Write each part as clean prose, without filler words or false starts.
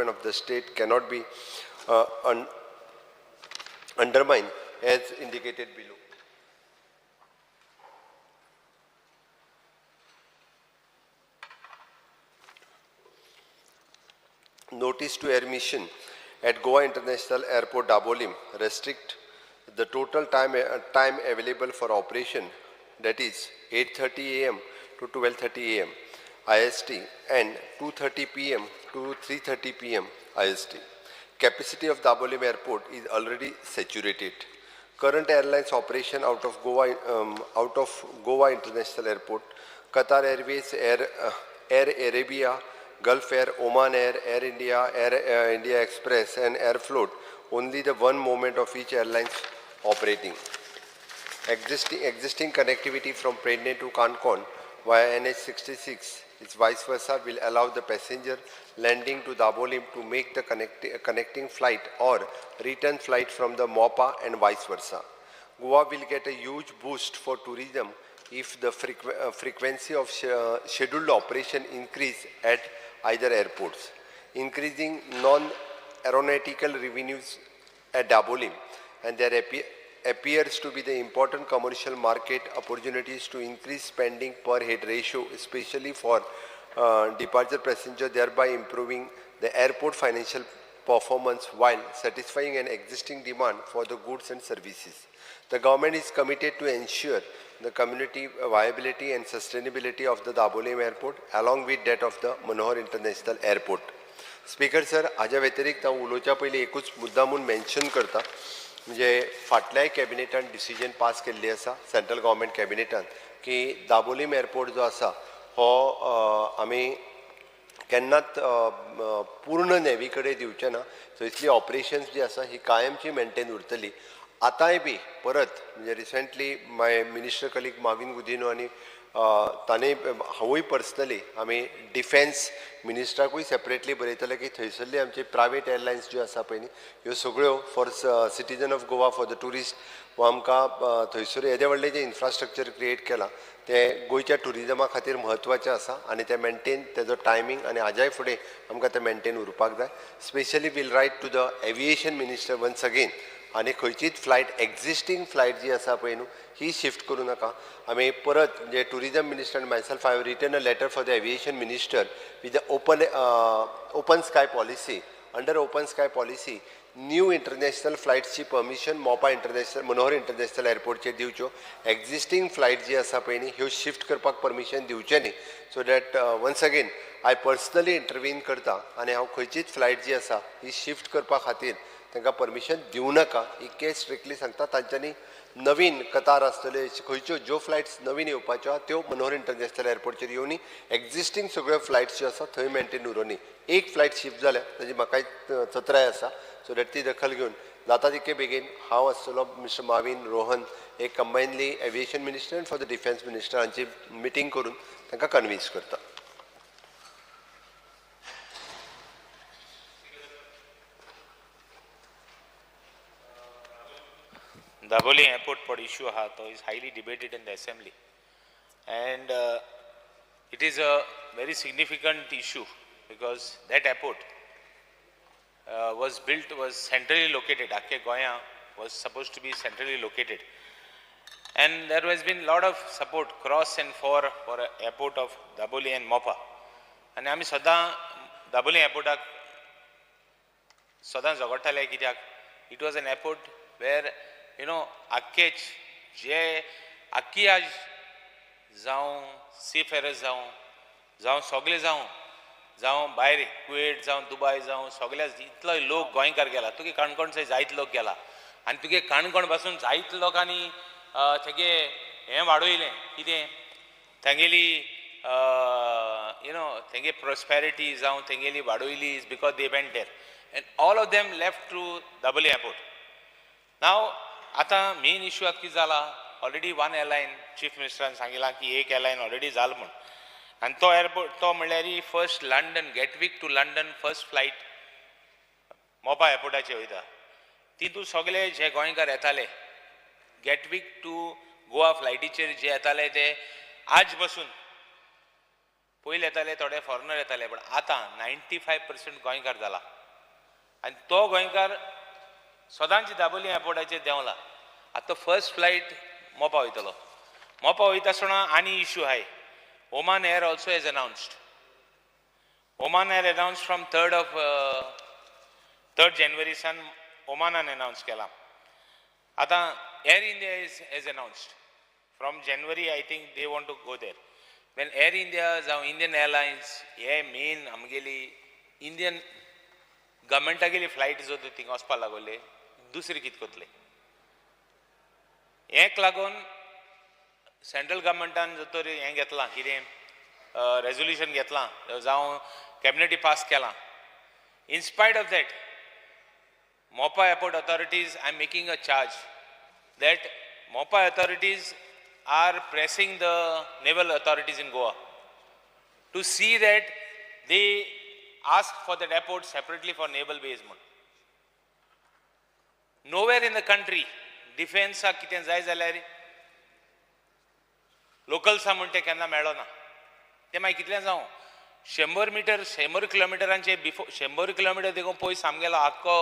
of the state cannot be undermined as indicated below. Notice to air mission at Goa International Airport Dabolim restrict the total time available for operation, that is 8:30 a.m. to 12:30 a.m. IST and 2:30 p.m. to 3:30 p.m. IST. Capacity of Dabolim Airport is already saturated. Current airlines operation out of Goa International Airport, Qatar Airways, Air Arabia, Gulf Air, Oman Air, Air India, Air India Express and Airfloat, only the one moment of each airlines operating. Existing connectivity from Prene to Kankan via NH66 is vice versa will allow the passenger landing to Dabolim to make the connecting flight or return flight from the MOPA and vice versa. Goa will get a huge boost for tourism if the frequency of scheduled operation increase at either airports. Increasing non-aeronautical revenues at Dabolim, and there appears to be the important commercial market opportunities to increase spending per head ratio, especially for departure passenger, thereby improving the airport financial performance while satisfying an existing demand for the goods and services. The government is committed to ensure the community viability and sustainability of the Dabolim Airport along with that of the Manohar International Airport. Speaker sir, हाज्या व्यतिरिक्त हांव उलोवच्या पयलीं एकूच मुद्दामून mention करता, म्हणजे फाटल्याय कॅबिनेटान decision pass केल्ली आसा सेंट्रल गव्हर्मेंट कॅबिनेटान की दाबोलीम एअरपोर्ट जो आसा हो आमी केन्नाच पूर्ण नेवी कडेन दिवचे ना. थंयसली ऑपरेशन्स जी आसा ही कायमची मेंटेन उरतली. आतांय बी परत म्हणजे रिसेंटली माय मिनिस्टर कलीग माविन गुदिनो आनी ताणें हांवूय पर्सनली आमी डिफेन्स मिनिस्टराकूय सेपरेटली बरयतले की थंयसरली आमची प्रायवेट एअरलायन्स ज्यो आसा पळय न्ही ह्यो सगळ्यो for citizen of Goa for the tourist वो आमकां थंयसर येदे व्हडलें जें इन्फ्रास्ट्रक्चर क्रिएट केलां तें गोंयच्या ट्युरिजमा खातीर म्हत्वाचें आसा आनी तें मेंटेन तेजो टायमींग आनी हाज्याय फुडें आमकां तें मेंटेन उरपाक जाय. Specially will write to the aviation minister once again आनी खंयचीच फ्लायट एक्झिस्टींग फ्लायट जी आसा पळय न्हू ही शिफ्ट करूं नाका. आमी परत म्हणजे tourism minister myself I have written a letter for the aviation minister with the open sky policy. Under open sky policy new international फ्लायट्सची permission Mopa international Manohar international एअरपोर्टचेर दिवच्यो. एक्झिस्टींग फ्लायट जी आसा पळय न्ही ह्यो शिफ्ट करपाक परमिशन दिवचें न्ही. So that once again I personally intervene करता आनी हांव खंयचीच फ्लायट जी आसा ही शिफ्ट करपा खातीर तांकां परमिशन दिवं नाका ही केस स्ट्रिक्टली सांगता. तांच्यांनी नवीन कतार आसतले खंयच्यो ज्यो फ्लायट्स नवीन येवपाच्यो आहा त्यो मनोहर इंटरनॅशनल एअरपोर्टचेर येवनी. एक्झिस्टींग सगळ्यो फ्लायट्स ज्यो आसा थंय मेंटेन उरोवनी. एक फ्लायट शिफ्ट जाल्या ताजी म्हाकाय चत्राय आसा. सो दॅट ती दखल घेवन जाता तितके बेगीन हांव आसतलो मिस्टर माविन रोहन एक कंबायनली एविएशन मिनिस्टर आनी फॉर द डिफेन्स मिनिस्टर हांची मिटींग करून तांकां कन्विन्स करता. Daboli airport pod issue is highly debated in the assembly, and it is a very significant issue because that airport was centrally located. Akke Goya was supposed to be centrally located, and there has been a lot of support cross and for airport of Daboli and Mopa. And आमी सदां Daboli airportak सदां झगडटाले कित्याक it was an airport where आख्खेच जे आख्खी आज जावं seafarers जावं सगळे जावं भायर कुवेट जावं दुबय जावं सगळ्या इतलो लोक गोंयकार गेला. तुगे काणकोणचे जायत लोक गेला आनी तुगे काणकोण पासून जायत लोकांनी तेगे हें वाडयलें कितें तेंगेली तेंगे प्रॉस्पेरिटी जावं तेंगेली वाडयली is because they went there and all of them left through Dabolim airport. Now आतां मेन इश्यू आतां कितें जाला ऑलरेडी वन एअरलायन चीफ मिनिस्टरान सांगिलां की एक एअरलायन ऑलरेडी जाला म्हूण आनी तो एअरपोर्ट तो म्हणल्यार first London Gatwick to London first flight Mopa एअरपोर्टाचेर वयता. तितूंत सगळे जे गोंयकार येताले गेटवीक टू गोवा फ्लायटीचेर जे येताले ते आज बसून पयले येताले थोडे फॉरेनर येताले पण आतां 95% गोंयकार जाला आनी तो गोंयकार सदांची दाबोली एअरपोर्टाचेर देंवला आतां फर्स्ट फ्लायट मोपा वयतलो मोपा वयता आसतना आनी इश्यू आहाय Oman Air also has announced Oman Air announced from 3rd January सान ओमानान अनाउन्स केला आतां Air India is has announced from January I think they want to go there when Air India जावं इंडियन एअरलायन्स हे main आमगेली Indian गव्हर्मेंटागेली flight जो थिंगा वचपा लागले दुसरे कितें कोतले हेक लागून सेंट्रल गव्हर्मेंटान जो तर हें घेतलां कितें रेजोल्युशन घेतलां जावं कॅबिनेटी पास केलां इन स्पायट ऑफ दॅट मोपा airport authorities I am making a charge that मोपा authorities are pressing the naval authorities in Goa to see that they ask for that airport separately for naval base. Nowhere in the country defense ha kiten jay jaल्यार local सा म्हणटे केन्ना मेळ्ळो ना ते मागीर कितलें जावं 100 metre 100 किलोमिटरांचे before 100 kilometre देखून पयस आमगेलो आख्खो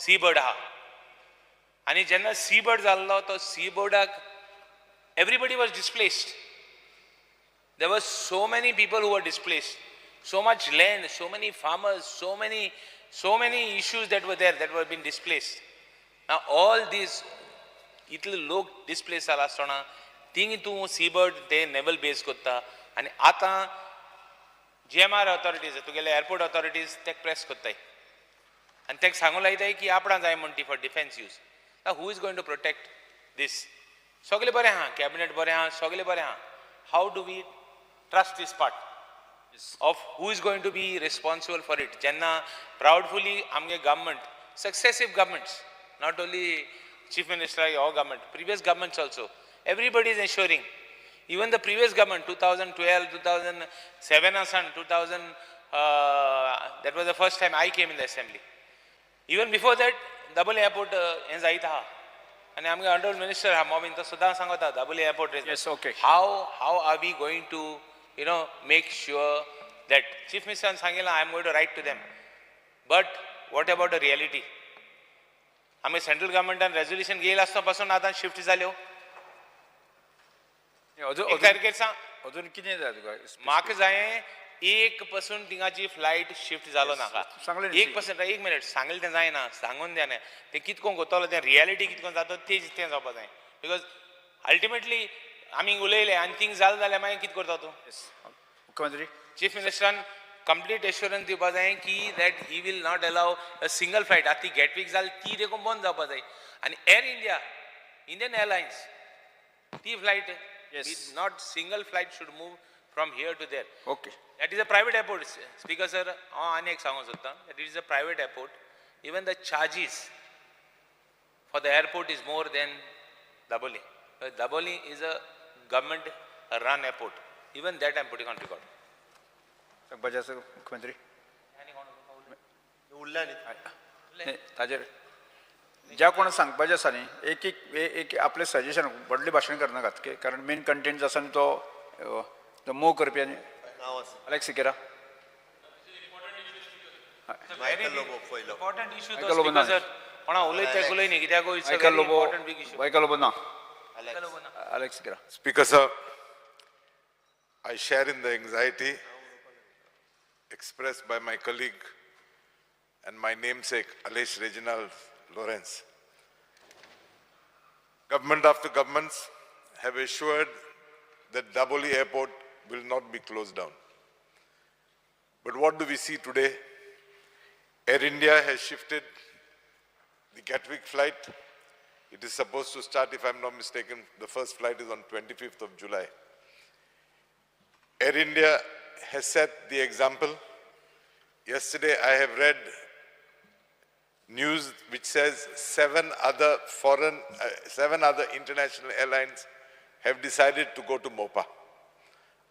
सी बर्ड आहा आनी जेन्ना सी बर्ड जाल्लो तो C बर्डाक everybody was displaced. There were so many people who were displaced, so much land, so many farmers, so many issues that were there that were being displaced. Now all these इतले लोक displaced जाला आसतना thing तूं seabird ते naval base कोत्ता आनी आतां GMR authorities तुगेले airport authorities तेक press कोत्ताय आनी तेक सांगूं लायताय की आपणा जाय म्हणटी for defense use. Now who is going to protect this? सगळे बरें आहा कॅबिनेट बरें आहा सगळे बरें आहा how do we trust this part of who is going to be responsible for it जेन्ना प्राउडफुली आमगे government successive governments not only chief minister हो government previous governments also everybody is ensuring even the previous government 2012 2007 आसान 2000 that was the first time I came in the assembly even before that double airport हें जायत आहा and I'm going to minister Momin to Sudan Sangota double airport is yes okay how are we going to make sure that chief minister Sangila I'm going to write to them but what about the reality आम्ही central गव्हर्मेंटान resolution घेयला आसतना पासून आतां shift जाल्यो अजून कितें जाय तुका म्हाका जाय 1% थिंगाची फ्लायट शिफ्ट जालो नाका 1% 1 मिनिट सांगलें तें जायना सांगून द्या ना तें कितको कोत्तलो तें रियलिटी कितको जाता तें जावपा जाय बिकॉज अल्टिमेटली आमी उलयले आनी थिंग जालें जाल्यार मागीर कितें करता तूं मुख्यमंत्री चीफ मिनिस्टरान कंप्लीट एश्युरन्स दिवपा जाय की that he will not allow a single flight आतां ती गेटवीक जाली ती देखून बंद जावपा जाय आनी एअर इंडिया इंडियन एअरलायन्स ती flight not single flight should move from here to there okay that is a private airport speaker sir आणि एक सांगू सोदता that it is a private airport even the charges for the airport is more than Daboli. Daboli is a government run airport even that I am putting on record Bajaj मुख्यमंत्री ताजेर ज्या कोण सांगपाचें आसा न्ही एक आपलें सजेशन व्हडलें भाशण करनाकात कारण मेन कंटेंट आसा न्ही तो मूव करपी आनी Alex Sikera. Important issue to speaker sir. कोणा उलयता उलय न्ही कित्याक it's a very important big issue. Michael Lobona. Alex Sikera. Speaker sir, I share in the anxiety expressed by my colleague and my namesake Alesh Reginald Lawrence. Government after governments have assured that Daboli Airport will not be closed down. But what do we see today? Air India has shifted the Gatwick flight. It is supposed to start, if I'm not mistaken, the first flight is on 25th of July. Air India has set the example. Yesterday I have read news which says seven other international airlines have decided to go to Mopa.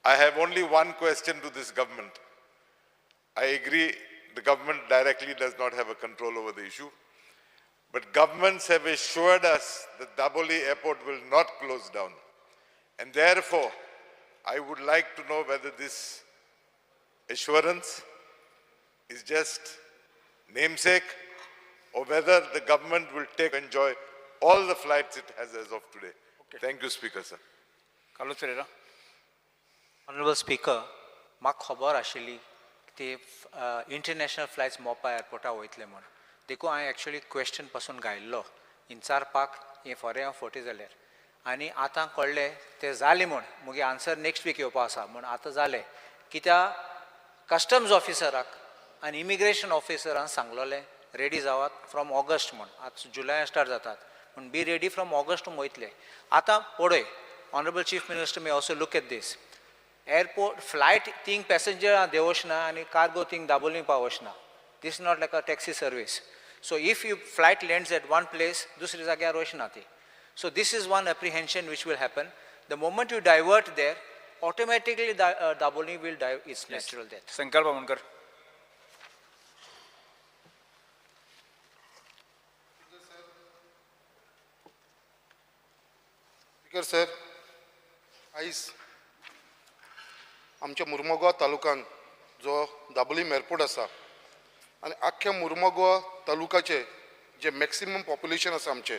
I have only one question to this government. I agree the government directly does not have a control over the issue, but governments have assured us that Daboli Airport will not close down. And therefore, I would like to know whether this assurance is just namesake, or whether the government will enjoy all the flights it has as of today. Thank you, Speaker, sir. Carlos Pereira. Honorable Speaker, म्हाका खबर आशिल्ली ते international flights मोपा एअरपोर्टा वयतले म्हूण देखून हांवें actually question पासून घायल्लो विचारपाक हें फॉरेन फोटी जाल्यार आनी आतां कळ्ळें तें जालें म्हूण मुगे आन्सर नेक्स्ट वीक येवपा आसा म्हूण आतां जालें कित्या कस्टम्स ऑफिसराक आनी इमिग्रेशन ऑफिसरान सांगलोलें रेडी जावात फ्रॉम ऑगस्ट म्हूण आतां जुलय स्टार्ट जातात पूण बी रेडी फ्रॉम ऑगस्ट वयतले आतां पळय honourable chief minister may also look at this airport flight thing passenger देवचना आनी कार्गो थिंग दाबोलीं पावचना this is not like a taxi service so if you flight lands at one place दुसरे जाग्यार वचना ती so this is one apprehension which will happen the moment you divert there automatically Dabolim will die its natural death Sankalp Bamankar. Speaker sir, आयज आमच्या मुर्मगांव तालुक्यात जो Dabolim airport आसा आनी आख्ख्या मुर्मगांव तालुक्याचे जे मॅक्सिमम पॉप्युलेशन आसा आमचे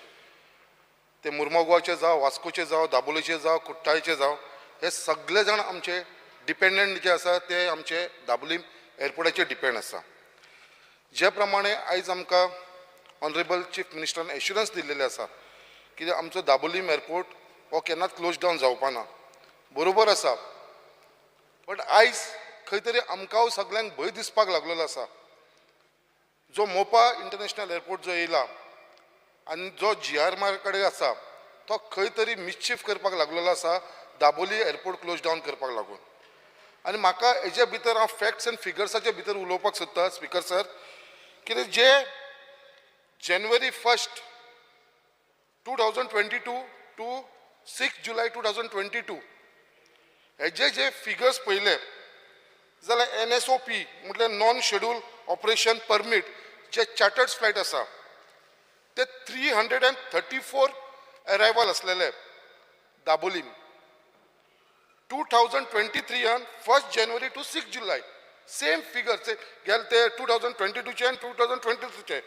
ते मुर्मगांवचे जावं वास्कोचे जावं दाबोलीचे जावं कुट्टाळचे जावं हे सगळे जाण आमचे डिपेंडंट जे आसा ते आमचे दाबोलीम एअरपोर्टाचेर डिपेंड आसा. जे प्रमाणे आयज आमकां ऑनरेबल चीफ मिनिस्टरान एश्युरन्स दिल्लेले आसा की आमचो दाबोलीम एअरपोर्ट हो केन्नाच क्लोज डावन जावपा ना. बरोबर आसा, बट आयज खंय तरी आमकां सगळ्यांक भंय दिसपाक लागलेलो आसा. जो मोपा इंटरनॅशनल एअरपोर्ट जो येयला आनी जो GRMR कडेन आसा तो खंय तरी मिसचीफ करपाक लागलेलो आसा दाबोली एअरपोर्ट क्लोज डावन करपाक लागून. आनी म्हाका हेजे भितर हांव फॅक्ट्स एंड फिगर्साचे भितर उलोवपाक सोदता स्पीकर सर, कितें जे January 1st 2022 टू 6 July 2022 हेजे जे फिगर्स पळयले जाल्यार NSOP म्हटल्यार नॉन शेड्यूल ऑपरेशन परमीट जे चार्टर्ड फ्लायट आसा ते 334 अरायवल असलेले Dabolim 2023 1st January to 6 July same figures गेल ते 2022चे आनी 2023चे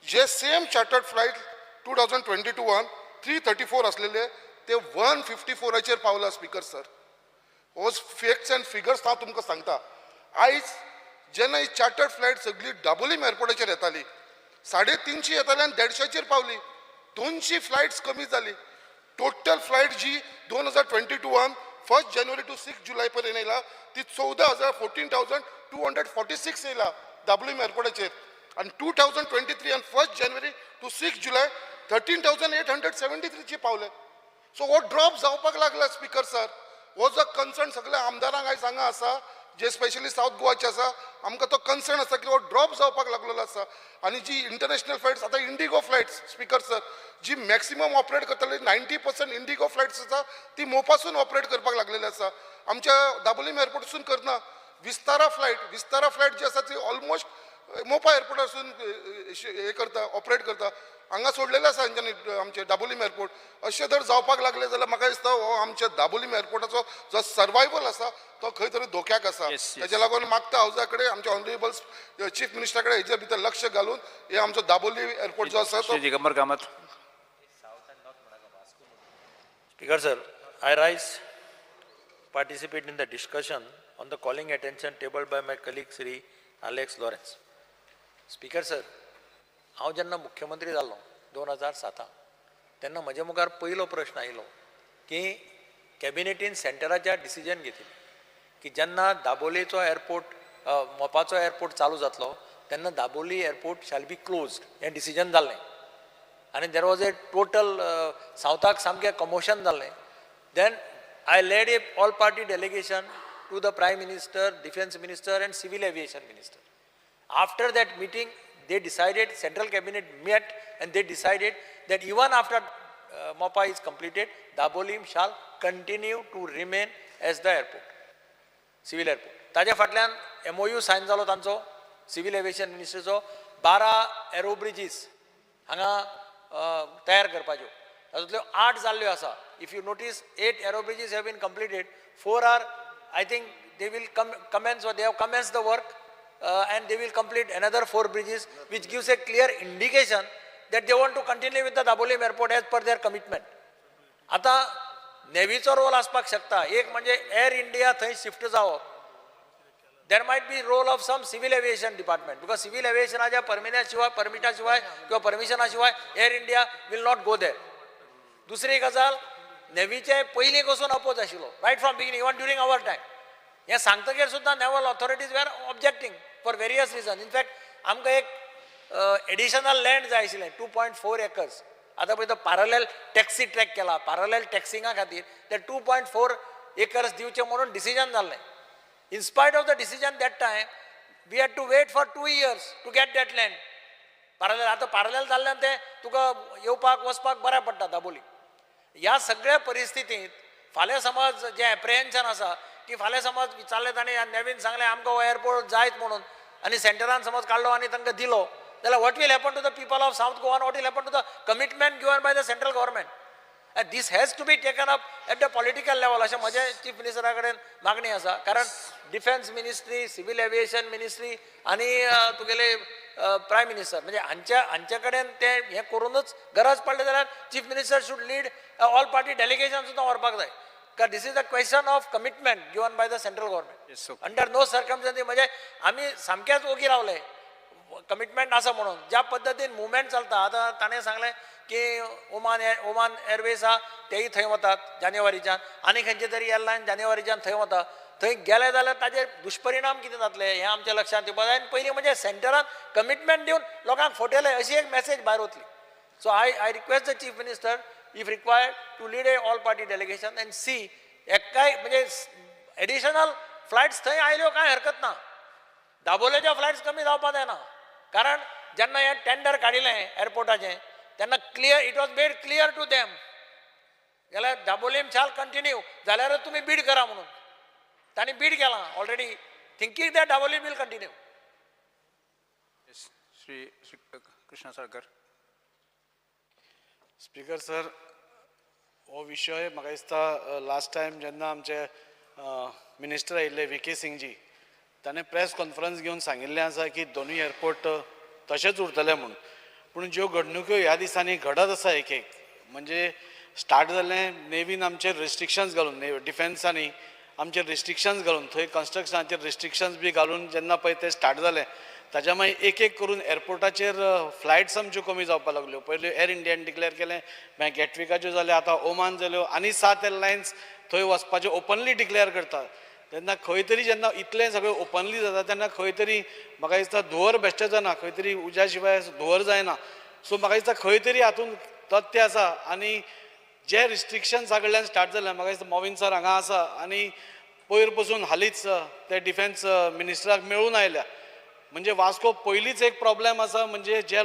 जे सेम चार्टर्ड फ्लायट 2022 334 असलेले ते 154चेर पावला स्पीकर सर. हो फॅक्ट्स एंड फिगर्स हांव तुमकां सांगता. आयज जेन्ना ही चार्टर्ड फ्लायट सगळी दाबोलीम एअरपोर्टाचेर येताली 350 येताली आनी 150चेर पावली. 200 फ्लायट्स कमी जाली. Total flight G 2022 1st January to 6 July पर्यंत येयला ती 14,246 येयला दाबोलीम एअरपोर्टाचेर आनी 2023 आनी 1st January to 6 July 13,873 ची पावले. सो हो ड्रॉप जावपाक लागला स्पीकर सर. हो जो कन्सर्न सगळ्या आमदारांक आयज हांगा आसा जे स्पेशली साऊथ गोवाचे आसा आमकां तो कन्सर्न आसा की हो ड्रॉप जावपाक लागलेलो आसा. आनी जी इंटरनॅशनल फ्लायट्स आतां इंडिगो फ्लायट्स स्पीकर सर जी मॅक्सिमम ऑपरेट करताली 90% इंडिगो फ्लायट्स आसा ती मोपासून ऑपरेट करपाक लागलेली आसा. आमच्या दाबोलीम एअरपोर्टासून करना. विस्तारा फ्लायट जी आसा ती ऑलमोस्ट मोपा एअरपोर्टासून हे करता ऑपरेट करता. हांगा सोडलेले आसा हांच्यानी आमचे दाबोलीम एअरपोर्ट. अशें जर जावपाक लागले जाल्यार म्हाका दिसता हो आमच्या दाबोलीम एअरपोर्टाचो जो सर्वायवल आसा तो खंय तरी धोक्याक आसा. तेच्या लागून मागता हावजा कडेन आमच्या ऑनरेबल चीफ मिनिस्टरा कडेन हेजे भितर लक्ष घालून हे आमचो दाबोली एअरपोर्ट जो आसा तो Digambar Kamat. Speaker sir, I rise, participate in the discussion on the calling attention tabled by my colleague Sri Alex Lawrence. Speaker sir, हांव जेन्ना मुख्यमंत्री जाल्लो 2007 तेन्ना म्हजे मुखार पयलो प्रश्न आयलो की कॅबिनेटीन सेंटराच्या डिसिजन घेतली की जेन्ना दाबोलेचो एअरपोर्ट मोपाचो एअरपोर्ट चालू जातलो तेन्ना Dabolim airport shall be closed हें डिसिजन जाल्लें आनी देर वॉज ए टोटल सावथाक सामकें कमोशन जाल्लें. Then I led a all party delegation to the prime minister, defence minister and civil aviation minister. After that meeting, they decided, central cabinet met and they decided that even after MOPA is completed, Dabolim shall continue to remain as the airport, civil airport. ताज्या फाटल्यान MOU sign जालो तांचो civil aviation मिनिस्टरचो 12 aero bridges हांगा तयार करपाच्यो. तातूंतल्यो 8 जाल्ल्यो आसा. If you notice 8 aero bridges have been completed, 4 are I think they will commence, or they have commenced the work, and they will complete another 4 bridges, which gives a clear indication that they want to continue with the Dabolim airport as per their commitment. आता नेव्हीचो role आसपाक शकता. एक म्हणजे air India थंय shift जावप. There might be role of some civil aviation department, because civil एव्हिएशनाच्या परमिटा शिवाय किंवा परमिशना शिवाय Air India will not go there. दुसरी गजाल, नेव्हीचे पयलीं पासून अपोज आशिल्लो right from beginning, even during our time. हें सांगतकीर सुद्दां naval authorities were objecting for various reason. In fact आमकां एक एडिशनल लँड जाय आशिल्लें 2.4 acres. आता पळय तो पॅरलल टॅक्सी ट्रॅक केला, पॅरलल टॅक्सिंगा खातीर ते 2.4 acres दिवचे म्हणून डिसिजन जाल्लें. In spite of the decision that time we had to wait for 2 years to get that land. Parallel आतां पॅरलल जाल्ल्यान तें तुका येवपाक वचपाक बऱ्या पडटा दाबोली. ह्या सगळ्या परिस्थितींत फाल्यां समज जें एप्रिहेन्शन आसा की फाल्यां समज विचारलें ताणें नेवीन सांगलें आमकां हो एअरपोर्ट जायत म्हणून, आनी सेंटरान समज काडलो आनी तांकां दिलो, जाल्यार what will happen to the people of South Goa, and what will happen to the commitment given by the central government? And this has to be taken up at the political level. अशें म्हजे chief मिनिस्टरा कडेन मागणी आसा. कारण defence ministry, civil aviation ministry आनी तुगेले prime minister म्हणजे हांचे कडेन ते हें करूनच गरज पडले जाल्यार chief minister should lead all party delegation सुद्दां व्हरपाक जाय. कारण this is a question of commitment given by the central government. Under no circumstances म्हणजे आमी सामकेच ओगी रावले कमिटमेंट आसा म्हणून. ज्या पद्दतीन मुवमेंट चलता, आतां ताणें सांगलें की ओमान एअरवेज आहा तेय थंय वतात जानेवारीच्यान, आनी खंयचे तरी एअरलायन जानेवारीच्यान थंय वता. थंय गेले जाल्यार ताजे दुश्परिणाम कितें जातले हें आमच्या लक्षांत येवपाक जाय. आनी पयलीं म्हणजे सेंटरान कमिटमेंट दिवन लोकांक फटयले अशी एक मॅसेज भायर वतली. So I request the chief minister if required to lead a all party delegation and see एक्काय म्हणजे एडिशनल फ्लायट्स थंय आयल्यो कांय हरकत ना. दाबोलेच्या फ्लायट्स कमी जावपाक जायना. कारण जेन्ना हें टेंडर काडिल्लें एअरपोर्टाचें तेन्ना clear it was made clear to them जाल्यार दाबोलीम शाल कंटिन्यू जाल्यारच तुमी बीड करा म्हणून. तांणी बीड केलां already, thinking that Dabolim will continue. Shri Krishna Salkar. Speaker sir, हो विशय म्हाका दिसता लास्ट टायम जेन्ना आमचे मिनिस्टर आयिल्ले व्ही के सिंगजी ताणें प्रेस कॉन्फरन्स घेवन सांगिल्लें आसा की दोनूय एअरपोर्ट तशेंच उरतले म्हणून. पूण ज्यो घडणुको ह्या दिसांनी घडत आसा एक म्हणजे स्टार्ट जाल्लें नेवीन आमचेर रिस्ट्रिक्शन्स घालून, डिफेन्सांनी आमचेर रिस्ट्रिक्शन्स घालून, थंय कन्स्ट्रक्शनाचेर रिस्ट्रिक्शन्स बी घालून जेन्ना पळय ते स्टार्ट जालें ताच्या मागीर एक करून एअरपोर्टाचेर फ्लायट्स आमच्यो कमी जावपाक लागल्यो. पयलीं एअर इंडियान डिक्लेअर केलें, मागीर गॅटविकाच्यो जाल्यो, आतां ओमान जाल्यो, आनी 7 एअरलायन्स थंय वचपाचें ओपनली डिक्लेअर करतात. तेन्ना खंय तरी जेन्ना इतलें सगळें ओपनली जाता तेन्ना खंय तरी म्हाका दिसता धुंवर बेश्टें जायना, खंय तरी उज्या शिवाय धुंवर जायना. सो म्हाका दिसता खंय तरी हातूंत तथ्य आसा. आनी जे रिस्ट्रिक्शन्सा कडल्यान स्टार्ट जाल्यात म्हाका दिसता मोविन सर हांगा आसा आनी पयर पसून हालींच ते डिफेन्स मिनिस्टराक मेळून आयल्या. म्हणजे वास्को पयलींच एक प्रॉब्लेम आसा, म्हणजे जे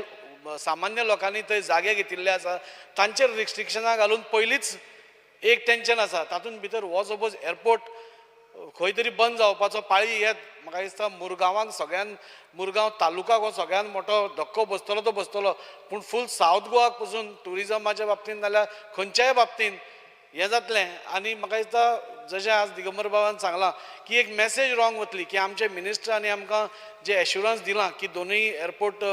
सामान्य लोकांनी थंय जागे घेतिल्ले आसा तांचेर रिस्ट्रिक्शनां घालून पयलींच एक टेन्शन आसा. तातूंत भितर हो सपोज एअरपोर्ट खंय तरी बंद जावपाचो पाळी येत, म्हाका दिसता मुरगांवाक सगळ्यान मुरगांव तालुकाक हो सगळ्यान मोठो धक्को बसतलो तो बसतलो. पूण फूल सावथ गोवाक पसून टुरिजमाच्या बाबतींत नाल्यार खंयच्याय बाबतींत हें जातलें. आनी म्हाका दिसता जशें आज दिगंबर बाबान सांगलां की एक मॅसेज रॉंग वतली की आमचे मिनिस्टरांनी आमकां जे एश्युरन्स दिलां की दोनूय एअरपोर्ट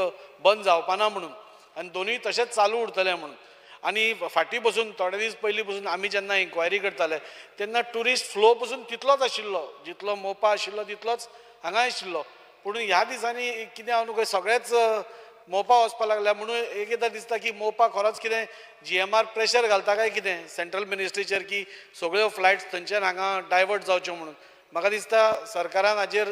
बंद जावपाना म्हणून आनी दोनूय तशेंच चालू उरतले म्हणून. आनी फाटीं पसून थोडे दीस पयलीं पसून आमी जेन्ना इन्क्वायरी करताले तेन्ना ट्युरिस्ट फ्लो पसून तितलोच आशिल्लो, जितलो मोपा आशिल्लो तितलोच हांगा आशिल्लो. पूण ह्या दिसांनी कितें हांव न्हू सगळेच मोपा वचपाक लागल्या म्हणून एकदां दिसता की मोपा खरोच कितें GMR प्रेशर घालता काय कितें सेंट्रल मिनिस्ट्रीचेर की सगळ्यो फ्लायट्स थंयच्यान हांगा डायवर्ट जावच्यो म्हणून. म्हाका दिसता सरकारान हाजेर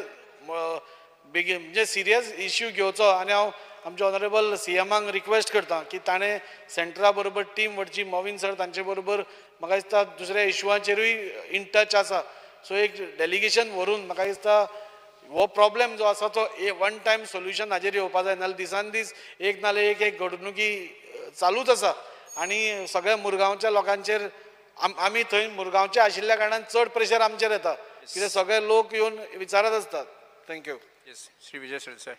बेगीन म्हणजे सिरियस इश्यू घेवचो. आनी हांव आमचे ऑनरेबल CMाक रिक्वेस्ट करता की ताणें सेंटरा बरोबर टीम व्हरची. मोविन सर तांचे बरोबर म्हाका दिसता दुसऱ्या इश्यूआचेरूय इन टच आसा. सो एक डेलिगेशन व्हरून म्हाका दिसता हो प्रॉब्लेम जो आसा तो वन टायम सोल्युशन हाजेर येवपा जाय. नाल्यार दिसान दीस एक नाल्यार एक घडणुकी चालूच आसा. आनी सगळ्या मुरगांवच्या लोकांचेर आमी थंय मुरगांवचे आशिल्ल्या कारणान चड प्रेशर आमचेर येता कित्याक सगळे लोक येवन विचारत असतात. Thank you. Yes, Shri Vijay Sardesai.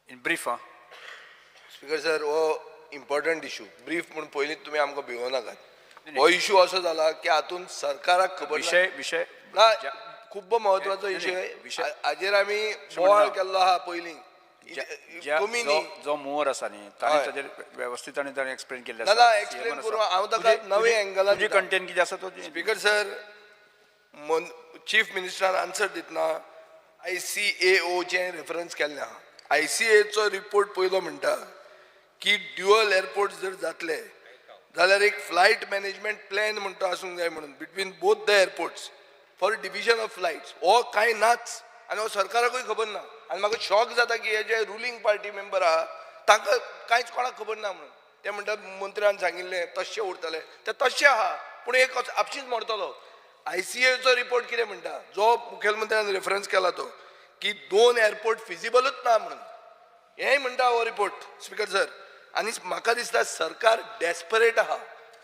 In brief. Speaker sir, हो इम्पॉर्टंट इशू ब्रीफ म्हणून पयलींच तुमी आमकां भिवो नाकात. हो इशू असो जाला की हातूंत सरकाराक खबर विशय ना ज्या- खूब महत्वाचो नाही, नाही, विशय हाजेर आमी म्हणणं- बोवाळ केल्लो आहा पयलीं ज्या कमी जो न्ही जो मुवर आसा न्ही ताणें हय. ताजेर व्यवस्थितपणे ताणें एक्सप्लेन केल्लें ना, ना, explain करूं. हांव ताका नवे angle तुजी दितां. कंटेंट कितें आसा तो स्पीकर सर चीफ मिनिस्टरान आन्सर दितना ICAO रेफरन्स केल्लें आहा ICAOचो रिपोर्ट पयलो म्हणटा की ड्युअल एअरपोर्ट जर जातले जाल्यार एक फ्लायट मॅनेजमेंट प्लॅन म्हणटा आसूंक जाय म्हणून between both the airports for division of flights हो कांय नाच आनी हो सरकाराकूय खबर ना आनी म्हाका शॉक जाता की हे जे रुलींग पार्टी मेंबर आहा तांकां कांयच कोणाक खबर ना म्हणून ते म्हणटात मंत्र्यान सांगिल्लें तशें उरतलें ते तशें आहा पूण एक आपशींच मोडटलो ICAOचो रिपोर्ट कितें म्हणटा जो मुखेलमंत्र्यान रेफरन्स केला तो की 2 एअरपोर्ट फिजिबलूच ना म्हणून हेंय म्हणटा हो रिपोर्ट स्पीकर सर आनी म्हाका दिसता सरकार डेस्परेट आहा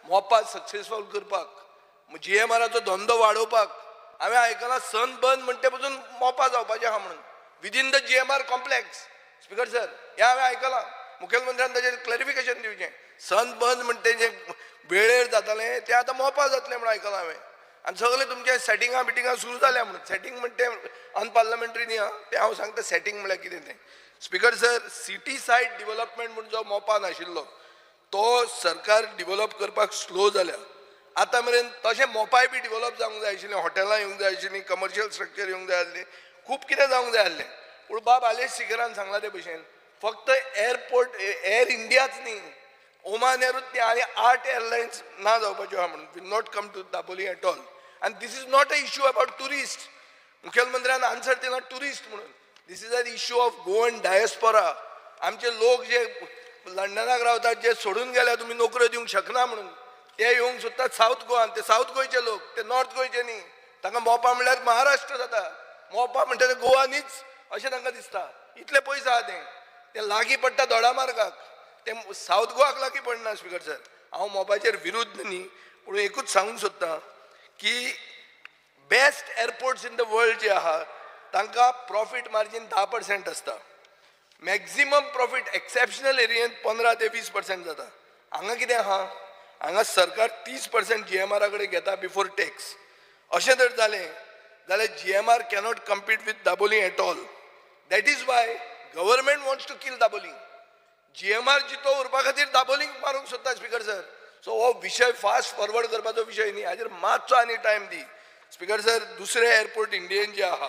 मोपा सक्सेसफूल करपाक GMRचो धंदो वाडोवपाक हांवें आयकलां सन बंद म्हणटे पसून मोपा जावपाचें आहा म्हणून within the GMR complex speaker sir हें हांवें आयकलां मुखेलमंत्र्यान ताचेर क्लॅरिफिकेशन दिवचें सन बंद म्हणटे जें वेळेर जातालें तें आतां मोपा जातलें म्हणून आयकलां हांवें आनी सगळें तुमचें सेटिंगां बिटिंगां सुरू जाल्या म्हणून सेटिंग म्हणटे अनपार्लमेंटरी न्ही तें हांव सांगता सेटिंग म्हळ्यार कितें तें speaker sir city said development म्हणून जो मोपान आशिल्लो तो सरकार डेव्हलप करपाक स्लो जाल्या आतां मेरेन तशें मोपाय बी डेव्हलप जावंक जाय आशिल्लें हॉटेलां येवंक जाय आशिल्लीं कमर्शियल स्ट्रक्चर येवंक जाय आसलें खूब कितें जावंक जाय आसलें पूण बाब आलेश सिकरान सांगला ते भशेन फक्त एअरपोर्ट एअर इंडियाच न्ही ओमान एअरूच न्ही आनी 8 एअरलायन्स ना जावपाच्यो आहा म्हणून will not come to Dabolim at all आनी this is not a issue about tourist मुखेलमंत्र्यान आन्सर दिला टुरिस्ट म्हणून this is a issue of Goan diaspora आमचे लोक जे लंडनाक रावतात जे सोडून गेल्या तुमी नोकऱ्यो दिवंक शकना म्हणून ते येवंक सोदतात सावथ गोवान ते सावथ गोंयचे लोक ते नॉर्थ गोंयचे न्ही तांकां मोपा म्हणल्यार महाराष्ट्र जाता मोपा म्हणटा ते गोवा न्हीच अशें तांकां दिसता इतले पयस आहा ते लागीं पडटा दोडामार्गाक ते सावथ गोवाक लागीं पडना स्पीकर सर हांव मोपाचेर विरुद्ध न्ही पूण एकूच सांगूंक सोदतां की best airports in the world जे आहा तांकां प्रॉफीट मार्जीन 10% आसता मॅक्झिमम प्रॉफीट एक्सेप्शनल एरियेंत 15 ते 20% जाता हांगा कितें आहा हांगा सरकार 30% GMR कडेन घेता बिफोर टॅक्स अशें जर जालें जाल्यार GMR cannot compete with Dabolim at all that is why government wants to kill Dabolim GMR जितो उरपा खातीर दाबोलींक मारूंक सोदता स्पीकर सर सो हो विशय फास्ट फॉरवर्ड करपाचो विशय न्ही हाजेर मातसो आनी टायम दी स्पीकर सर दुसरे एअरपोर्ट इंडियेन जे आहा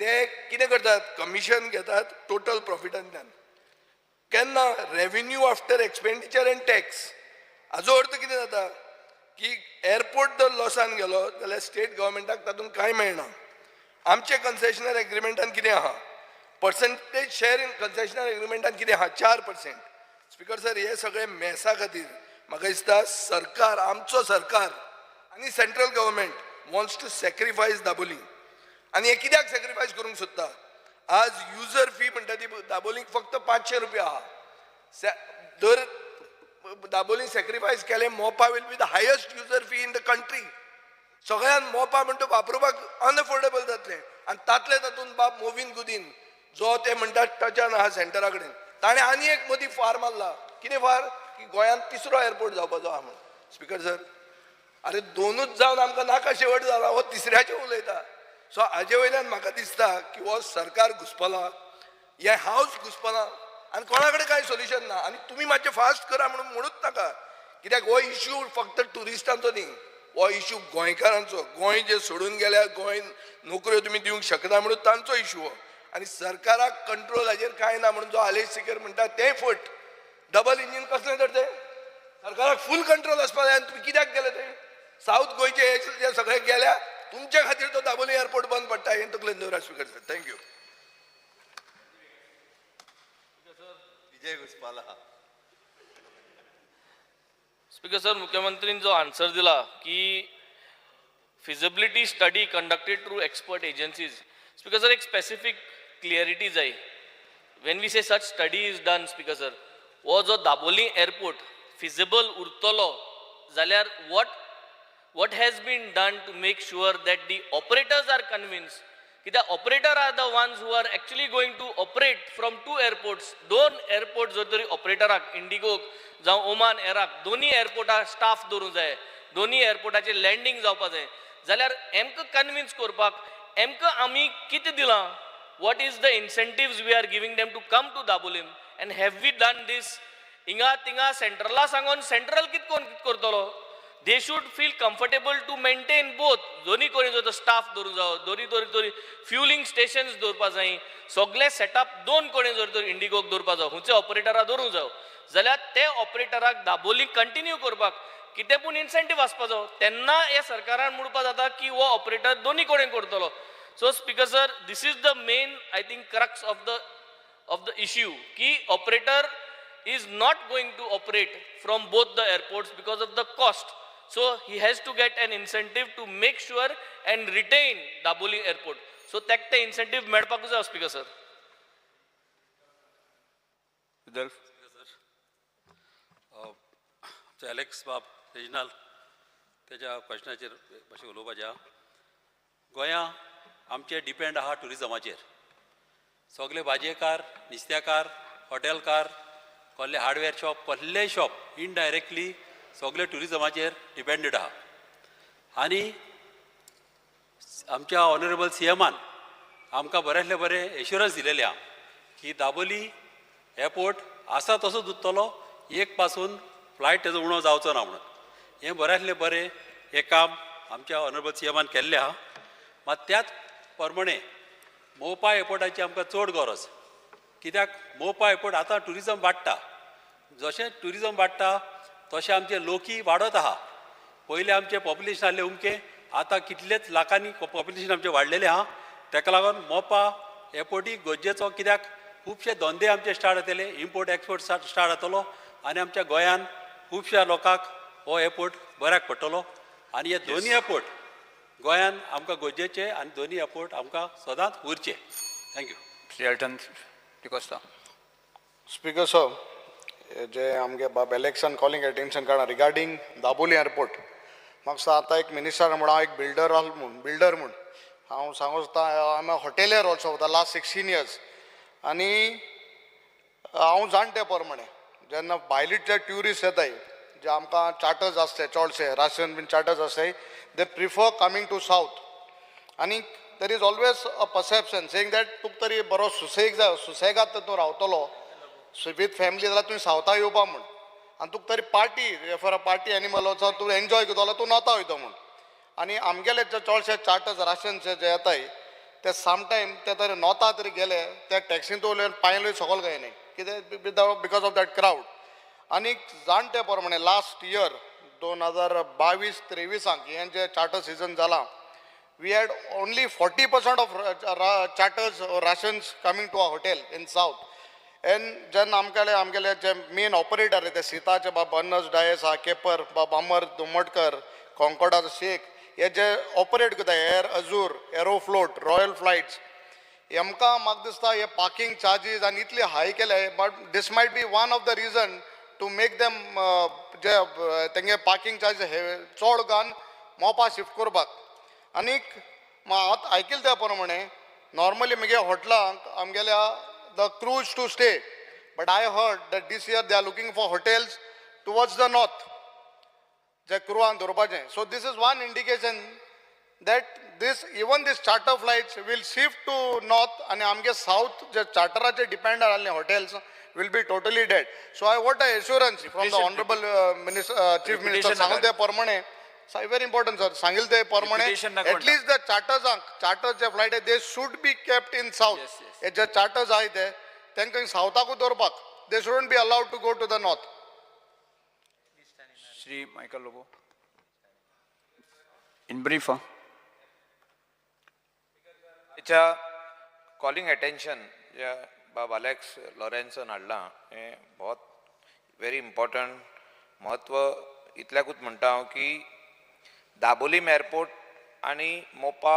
ते कितें करतात कमिशन घेतात टोटल प्रॉफिटांतल्यान केन्ना revenue after expenditure and tax हाजो अर्थ कितें जाता की एअरपोर्ट जर लॉसान गेलो जाल्यार स्टेट गव्हर्मेंटाक तातूंत कांय मेळना आमचे कन्सेशनर एग्रिमेंटान कितें आहा पर्संटेज शेअर इन कन्सेशनर एग्रिमेंटान कितें आहा 4% स्पीकर सर हे सगळे मेसा खातीर म्हाका दिसता सरकार आमचो सरकार आनी central government wants to sacrifice Dabolim आनी हे कित्याक सॅक्रिफायस करूंक सोदता आज युजर फी म्हणटा ती दाबोलीक फक्त 500 रुपया आहा दर दाबोली सॅक्रिफायस केले मोपा will be the highest user fee in the country सगळ्यान मोपा म्हणटा वापरपाक अनअफोर्डेबल जातलें आनी तातले तातूंत बाब मोविन गुदीन जो ते म्हणटा टचान आहा सेंटरा कडेन ताणें आनी एक मदीं फार मारला कितें फार की गोंयांत 3रो एअरपोर्ट जावपाचो आहा म्हणून स्पीकर सर अरे दोनूच जावन आमकां नाका शेवट जाला हो 3ऱ्याचें उलयता सो हाजे वयल्यान म्हाका दिसता की हो सरकार घुसपला हे हावस घुसपला आनी कोणा कडेन कांय सोल्युशन ना आनी तुमी मातशें फास्ट करा म्हणूच नाका कित्याक हो इश्यू फक्त ट्युरिस्टांचो न्ही हो इश्यू गोंयकारांचो गोंय जे सोडून गेल्या गोंय नोकऱ्यो तुमी दिवंक शकना म्हणून तांचो इश्यू हो आनी सरकाराक कंट्रोल हाजेर कांय ना म्हणून जो आलेश सिकर म्हणटा तें फट डबल इंजीन कसलें तर तें सरकाराक फूल कंट्रोल आसपा जाय आनी तुमी कित्याक गेले ते सावथ गोंयचे जे सगळे गेल्या तुमच्या खातीर तो दाबोली एअरपोर्ट बंद पडटा हें तकलेन दवरा स्पीकर सर थँक्यू विजय घुसपाला स्पीकर सर मुख्यमंत्रीन जो आन्सर दिला की feasibility study conducted through expert agencies speaker sir एक स्पेसिफिक क्लियरिटी जाय when we say such study is done speaker sir हो जो दाबोली एअरपोर्ट फिजिबल उरतलो जाल्यार what has been done to make sure that the operators are convinced that the operator are the ones who are actually going to operate from 2 airports दोन airport जर तरी ऑपरेटराक इंडिगोक जावं Oman एराक दोन्ही एअरपोर्टार staff दवरूंक जाय दोन्ही एअरपोर्टाचेर लँडिंग जावपाक जाय जाल्यार एमकां कन्विन्स करपाक एमकां आमी कितें दिलां, what is the incentives we are giving them to come to Dabolim, and have we done this? Inga tinga centrala sangon central kit kortolo. They should feel comfortable to maintain both. Doni kori jo staff doru jao, dori fueling stations dorpa jai, sogle setup don kori jo Indigo dorpa jao, hunche operatora doru jao. Zalyar te operatorak Daboli continue korpak कितें पूण incentive आसपा जाय तेन्ना हे सरकारान म्हणपा जाता की हो ऑपरेटर दोनी कडेन करतलो. So speaker sir, this is the main I think crux of the issue ki operator is not going to operate from both the airports because of the cost. So he has to get an incentive to make sure and retain Daboli airport. So that the incentive medpaku जाय speaker sir. Alex बाब regional त्याच्या क्वेश्चनाचेर मातशें उलोवपाचें. गोंया आमचे depend आहा टुरिजमाचेर. सगळे भाजयेकार, नुस्तेकार, हॉटेलकार, कसले हार्डवेअर शॉप, कसलेय शॉप इनडायरेक्टली सगळे टुरिजमाचेर डिपेंडेड आहा. आनी आमच्या ऑनरेबल CMान आमकां बऱ्यांतले बरें एश्युरन्स दिलेले आहा की दाबोली एअरपोर्ट आसा तसोच उरतलो, एक पासून फ्लायट तेजो उणो जावचो ना म्हणून. हें बऱ्यांतलें बरें हें काम आमच्या ऑनरेबल CMान केल्लें आहा. मात त्याच प्रमाणे मोपा एअरपोर्टाची आमकां चड गरज. कित्याक मोपा एअरपोर्ट आतां ट्युरिजम वाडटा. जशें ट्युरिजम वाडटा तशें आमचें लोकी वाडत आहा. पयलीं आमचें पॉप्युलेशन आहलें उमकें, आतां कितलेच लाखांनी पॉप्युलेशन आमचें वाडलेलें आहा. तेका लागून मोपा एअरपोर्टूय गरजेचो. कित्याक खुबशे धंदे आमचे स्टार्ट जातले, इम्पोर्ट एक्सपोर्ट स्टार्ट जातलो आनी आमच्या गोंयान खुबश्या लोकांक हो एअरपोर्ट बऱ्याक पडटलो. आनी हे दोनी एअरपोर्ट गोंयान आमकां गरजेचे आनी दोनी एअरपोर्ट आमकां सदांच उरचे. Thank you. Shri Alton D'Costa. Speaker sir, जे आमगे बाब इलेक्शन कॉलिंग अटेंशन काडा रिगार्डींग दाबोली एअरपोर्ट. म्हाका दिसता आतां एक मिनिस्टर म्हणून हांव एक बिल्डर म्हूण हांव सांगूं सोदता. I am a hotelier also for the last 16 years. आनी हांव जाणटे प्रमाणे जेन्ना भायलीच जे ट्युरिस्ट येताय, जे आमकां चार्टर्स आसले चडशे राशन बीन चार्टर्स आसताय, they prefer coming to south. And there is always a perception saying that तुका तरी बरो सुसेगाद तूं रावतलो with family जाल्यार तुवें सावथा येवपा म्हूण. आनी तुका तरी party for a party animal वचो तूं एन्जॉय करतलो, तूं नॉर्था वयता म्हूण. आनी आमगेले जे चडशे चार्टर्स राशनचे जे येताय ते समटायम ते तरी नॉर्था तरी गेले ते टॅक्सीन उलयन पांयलूय सकयल गये कितें बिकॉज ऑफ दॅट क्रावड. आनी जाणटे प्रमाणे लास्ट इयर 2022-23 हें जे चार्टर सीजन जाला, we had only 40% of charters राशन्स coming to a hotel in south. And जेन्ना आमगेले जे मेन ऑपरेटर ते सीताचे बाब अन्नस डायस आहा, केपर बाब अमर दुमटकर, कॉन्कॉर्डा शेख, हे जे ऑपरेट करता Air Azur, Aeroflot, Royal Flights, हेमकां म्हाका दिसता हे पार्किंग चार्जीस आनी इतले हाय केले. But this might be one of the reason to make them जे तेंगे पार्किंग चार्जीस चड घान मोपा शिफ्ट करपाक. आनीक हांव आयकलां त्या प्रमाणे नॉर्मली म्हगे हॉटेलांक आमगेल्या the cruise to stay, but I heard that this year they are looking for hotels towards the north जे क्रुवान दवरपाचें. So this is one indication that this charter flights will shift to north and आमगे south जे चार्टराचे depend आसले hotels will be totally dead. So I want an assurance from the honorable chief minister सांगल ते प्रमाणे, very important sir, सांगल ते प्रमाणे at least the charters जे flight they should be kept in south. हे जे charters आहे ते तांकां सावथाकूच दवरपाक, they shouldn't be allowed to go to the north. Shri Michael Lobo. In brief. Calling attention जे बाब अलेक्स लॉरेन्सन हाडला हें बहुत वेरी इम्पॉर्टंट म्हत्व इतल्याकूच म्हणटा हांव की दाबोलीम एअरपोर्ट आनी मोपा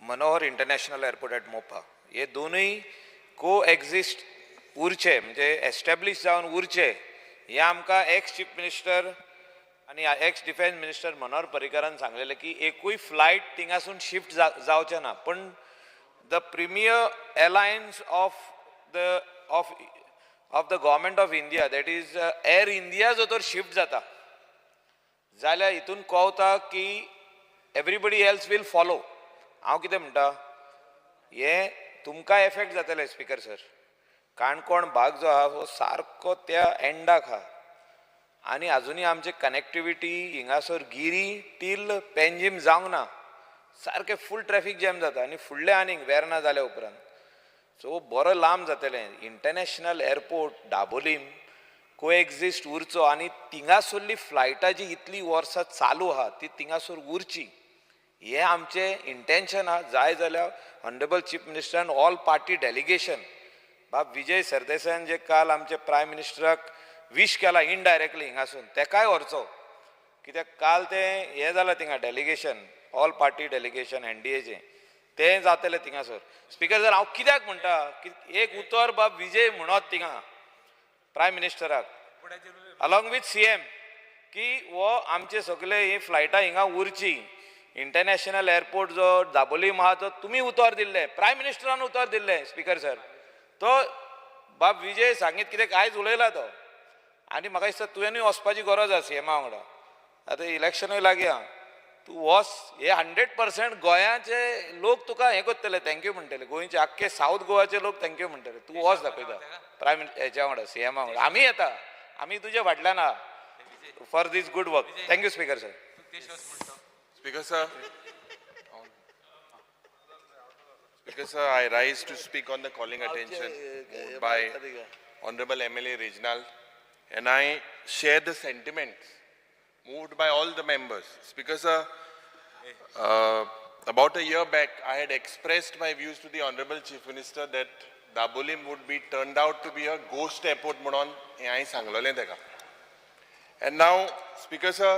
मनोहर इंटरनॅशनल एअरपोर्ट एट मोपा हे दोनूय को एक्झिस्ट उरचे म्हणजे एस्टॅब्लीश जावन उरचे हे आमकां एक्स चीफ मिनिस्टर आनी एक्स डिफेन्स मिनिस्टर मनोहर पर्रीकरान सांगलेलें की एकूय फ्लायट थिंगासून शिफ्ट जावचें ना. पण the premier alliance of the government of India that is air India जो तर शिफ्ट जाता जाल्यार हितून कळटा की एवरीबडी एल्स वील फॉलो. हांव कितें म्हणटा, हे तुमकां एफेक्ट जातले स्पिकर सर. काणकोण भाग जो आहा तो सारको त्या एंडाक आहा आनी आजुनी आमची कनेक्टिविटी हिंगासर गिरी टील पेंजीम जावंक ना. सारकें फूल ट्रॅफिक जॅम जाता आनी फुडलें आनीक वेर्ना जाल्या उपरांत. सो बरो लांब जातलें. इंटरनॅशनल एअरपोर्ट दाबोलीम कोएक्झिस्ट उरचो आनी थिंगासरली फ्लायटां जी इतली वर्सां चालू आहा ती थिंगासर उरची, हें आमचें इंटेन्शन आहा. जाय जाल्यार ऑनरेबल चीफ मिनिस्टरान ऑल पार्टी डेलिगेशन बाब विजय सरदेसायान जे काल आमचे प्रायम मिनिस्टराक विश केला इनडायरेक्टली हिंगासून, तेकाय व्हरचो. कित्याक काल तें हें जालां थिंगा डेलिगेशन, ऑल पार्टी डेलिगेशन एनडीएचें, तें जातलें थिंगासर. स्पिकर सर हांव कित्याक म्हणटा की एक उतर बाब विजय म्हणत थिंगा प्रायम मिनिस्टराक अलॉंग विथ सीएम की हो आमचे सगळे ही फ्लायटां हिंगा उरची. इंटरनॅशनल एअरपोर्ट जो दाबोलीम आहा तो तुमी उतर दिल्ले, प्रायम मिनिस्टरान उतर दिल्ले स्पिकर सर. तो बाब विजय सांगीत कितें आयज उलयला तो. आनी म्हाका दिसता तुवेंनूय वचपाची गरज आसा सीएमा वांगडा. आतां इलेक्शनूय लागीं आहा, तूं वच. हे 100% गोंयाचे लोक तुका हें करतले, थँक्यू म्हणटले. गोंयचे आख्खे साऊथ गोवाचे लोक थँक्यू म्हणटले. तूं वच दाखयता प्रायम हेच्या वांगडा सीएमा वांगडा. आमी येता, आमी तुजे फाटल्यान आहा for this good work. Thank you speaker sir. Speaker sir, Speaker sir, I rise to speak on the calling attention moved by Honorable MLA Regional, and I share the sentiments moved by all the members. Speaker sir, about a year back, I had expressed my views to the Honorable Chief Minister that Dabolim would be turned out to be a ghost airport म्हणून हे हांवें सांगलेलें तेका. And now, Speaker sir,